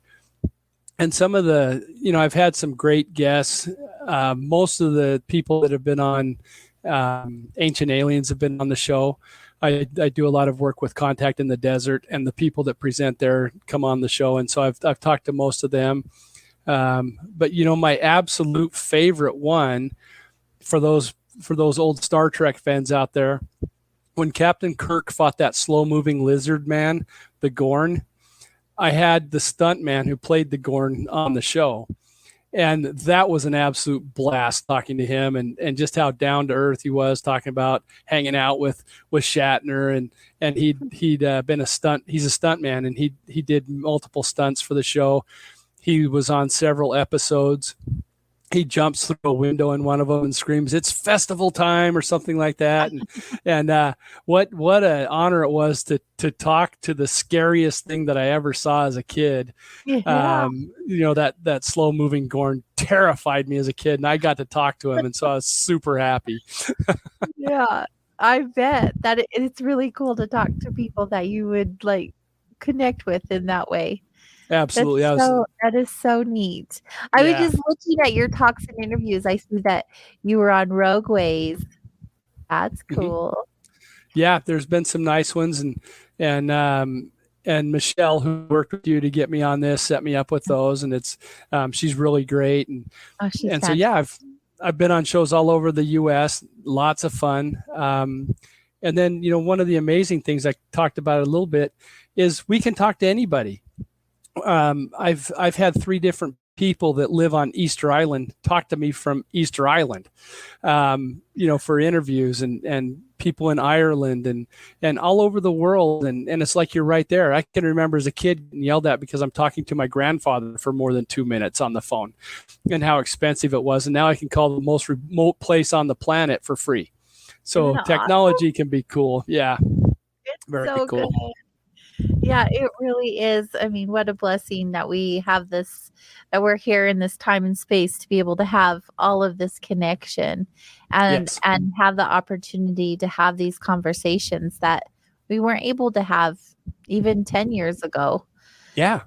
And some of the, I've had some great guests. Most of the people that have been on Ancient Aliens have been on the show. I do a lot of work with Contact in the Desert, and the people that present there come on the show. And so I've talked to most of them. But my absolute favorite one for those old Star Trek fans out there, when Captain Kirk fought that slow moving lizard man, the Gorn, I had the stunt man who played the Gorn on the show. And that was an absolute blast talking to him and just how down to earth he was, talking about hanging out with Shatner and he'd been he's a stunt man, and he did multiple stunts for the show. He was on several episodes. He jumps through a window in one of them and screams, "It's festival time," or something like that. And what an honor it was to talk to the scariest thing that I ever saw as a kid. Yeah. That slow moving Gorn terrified me as a kid, and I got to talk to him, and so I was super happy. Yeah, I bet that it's really cool to talk to people that you would connect with in that way. Absolutely. That is so neat. I was just looking at your talks and interviews. I see that you were on Rogueways. That's cool. Mm-hmm. Yeah, there's been some nice ones, and Michelle, who worked with you to get me on this, set me up with those, and it's she's really great, and so yeah, I've been on shows all over the U.S. Lots of fun. And then one of the amazing things I talked about a little bit is we can talk to anybody. I've had 3 different people that live on Easter Island talk to me from Easter Island, for interviews, and people in Ireland and all over the world. And it's like you're right there. I can remember as a kid getting yelled at because I'm talking to my grandfather for more than 2 minutes on the phone, and how expensive it was. And now I can call the most remote place on the planet for free. So technology can be cool. Yeah. It's very so cool. Good. Yeah, it really is. I mean, what a blessing that we have this, that we're here in this time and space to be able to have all of this connection and have the opportunity to have these conversations that we weren't able to have even 10 years ago. Yeah.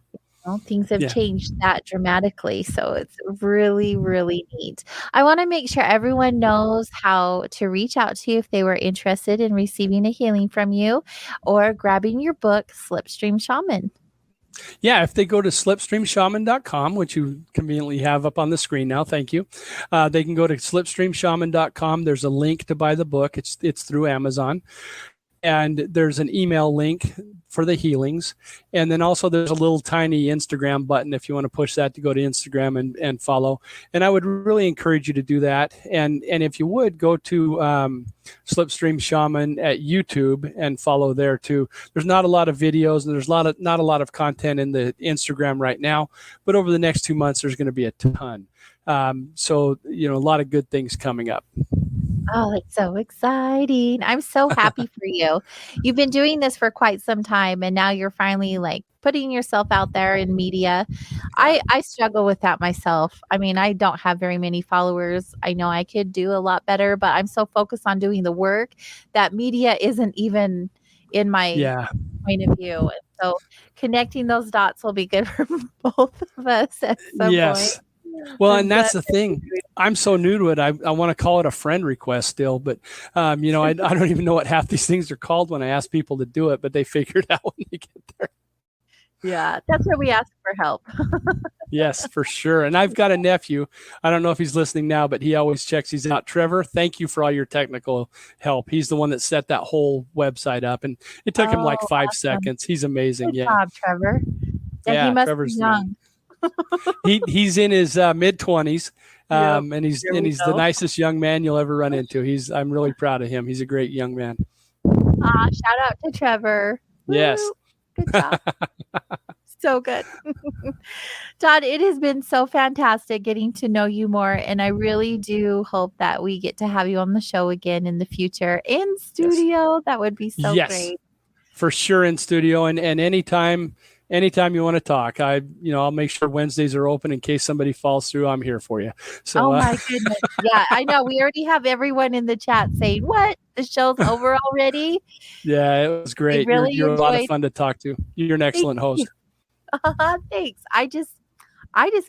Things have changed that dramatically. So it's really, really neat. I want to make sure everyone knows how to reach out to you if they were interested in receiving a healing from you or grabbing your book, Slipstream Shaman. Yeah, if they go to slipstreamshaman.com, which you conveniently have up on the screen now, thank you. They can go to slipstreamshaman.com. There's a link to buy the book. It's through Amazon. And there's an email link for the healings. And then also there's a little tiny Instagram button if you want to push that to go to Instagram and follow. And I would really encourage you to do that. And if you would, go to Slipstream Shaman at YouTube and follow there too. There's not a lot of videos, and there's not a lot of content in the Instagram right now. But over the next 2 months, there's going to be a ton. So, a lot of good things coming up. Oh, it's so exciting. I'm so happy for you. You've been doing this for quite some time and now you're finally like putting yourself out there in media. I struggle with that myself. I mean, I don't have very many followers. I know I could do a lot better, but I'm so focused on doing the work that media isn't even in my Yeah. point of view. And so connecting those dots will be good for both of us at some point. Yes. Well, and But that's the thing. I'm so new to it. I want to call it a friend request still, but I don't even know what half these things are called when I ask people to do it, but they figure it out when they get there. yeah, that's where we ask for help. Yes, for sure. And I've got a nephew. I don't know if he's listening now, but he always checks these out. Trevor, thank you for all your technical help. He's the one that set that whole website up, and it took him like 5 seconds. He's amazing. Good job, Trevor. Yeah, he must Trevor's be young. He's in his mid-20s, Yep, and he's there we the go. nicest young man you'll ever run into. I'm really proud of him. He's a great young man. Shout out to Trevor. Yes. Woo. Good job. So good. Todd, it has been so fantastic getting to know you more. And I really do hope that we get to have you on the show again in the future in studio. That would be so great. For sure, in studio, and anytime you want to talk, I'll make sure Wednesdays are open in case somebody falls through. I'm here for you. So, oh my goodness. Yeah, I know. We already have everyone in the chat saying, what? The show's over already? Yeah, it was great. Really you're a lot of enjoyed- fun to talk to. You're an excellent host. Thanks. I just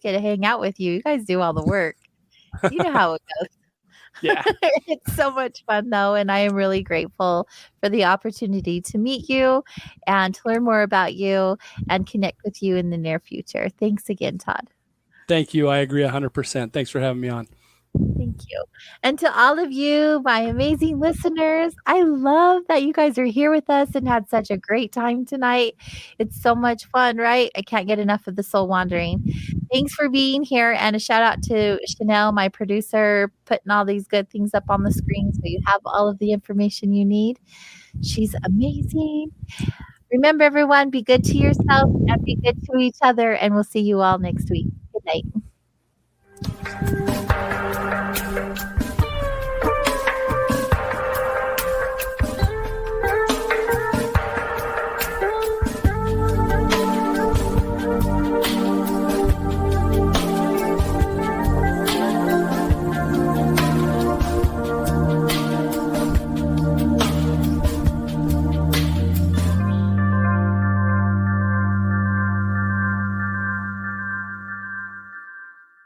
get to hang out with you. You guys do all the work. You know how it goes. Yeah. It's so much fun though, and I am really grateful for the opportunity to meet you and to learn more about you and connect with you in the near future. Thanks again, Todd. Thank you. I agree 100%. Thanks for having me on. Thank you. And to all of you, my amazing listeners, I love that you guys are here with us and had such a great time tonight. It's so much fun, right? I can't get enough of the soul wandering. Thanks for being here. And a shout out to Chanel, my producer, putting all these good things up on the screen so you have all of the information you need. She's amazing. Remember, everyone, be good to yourself and be good to each other. And we'll see you all next week. Good night.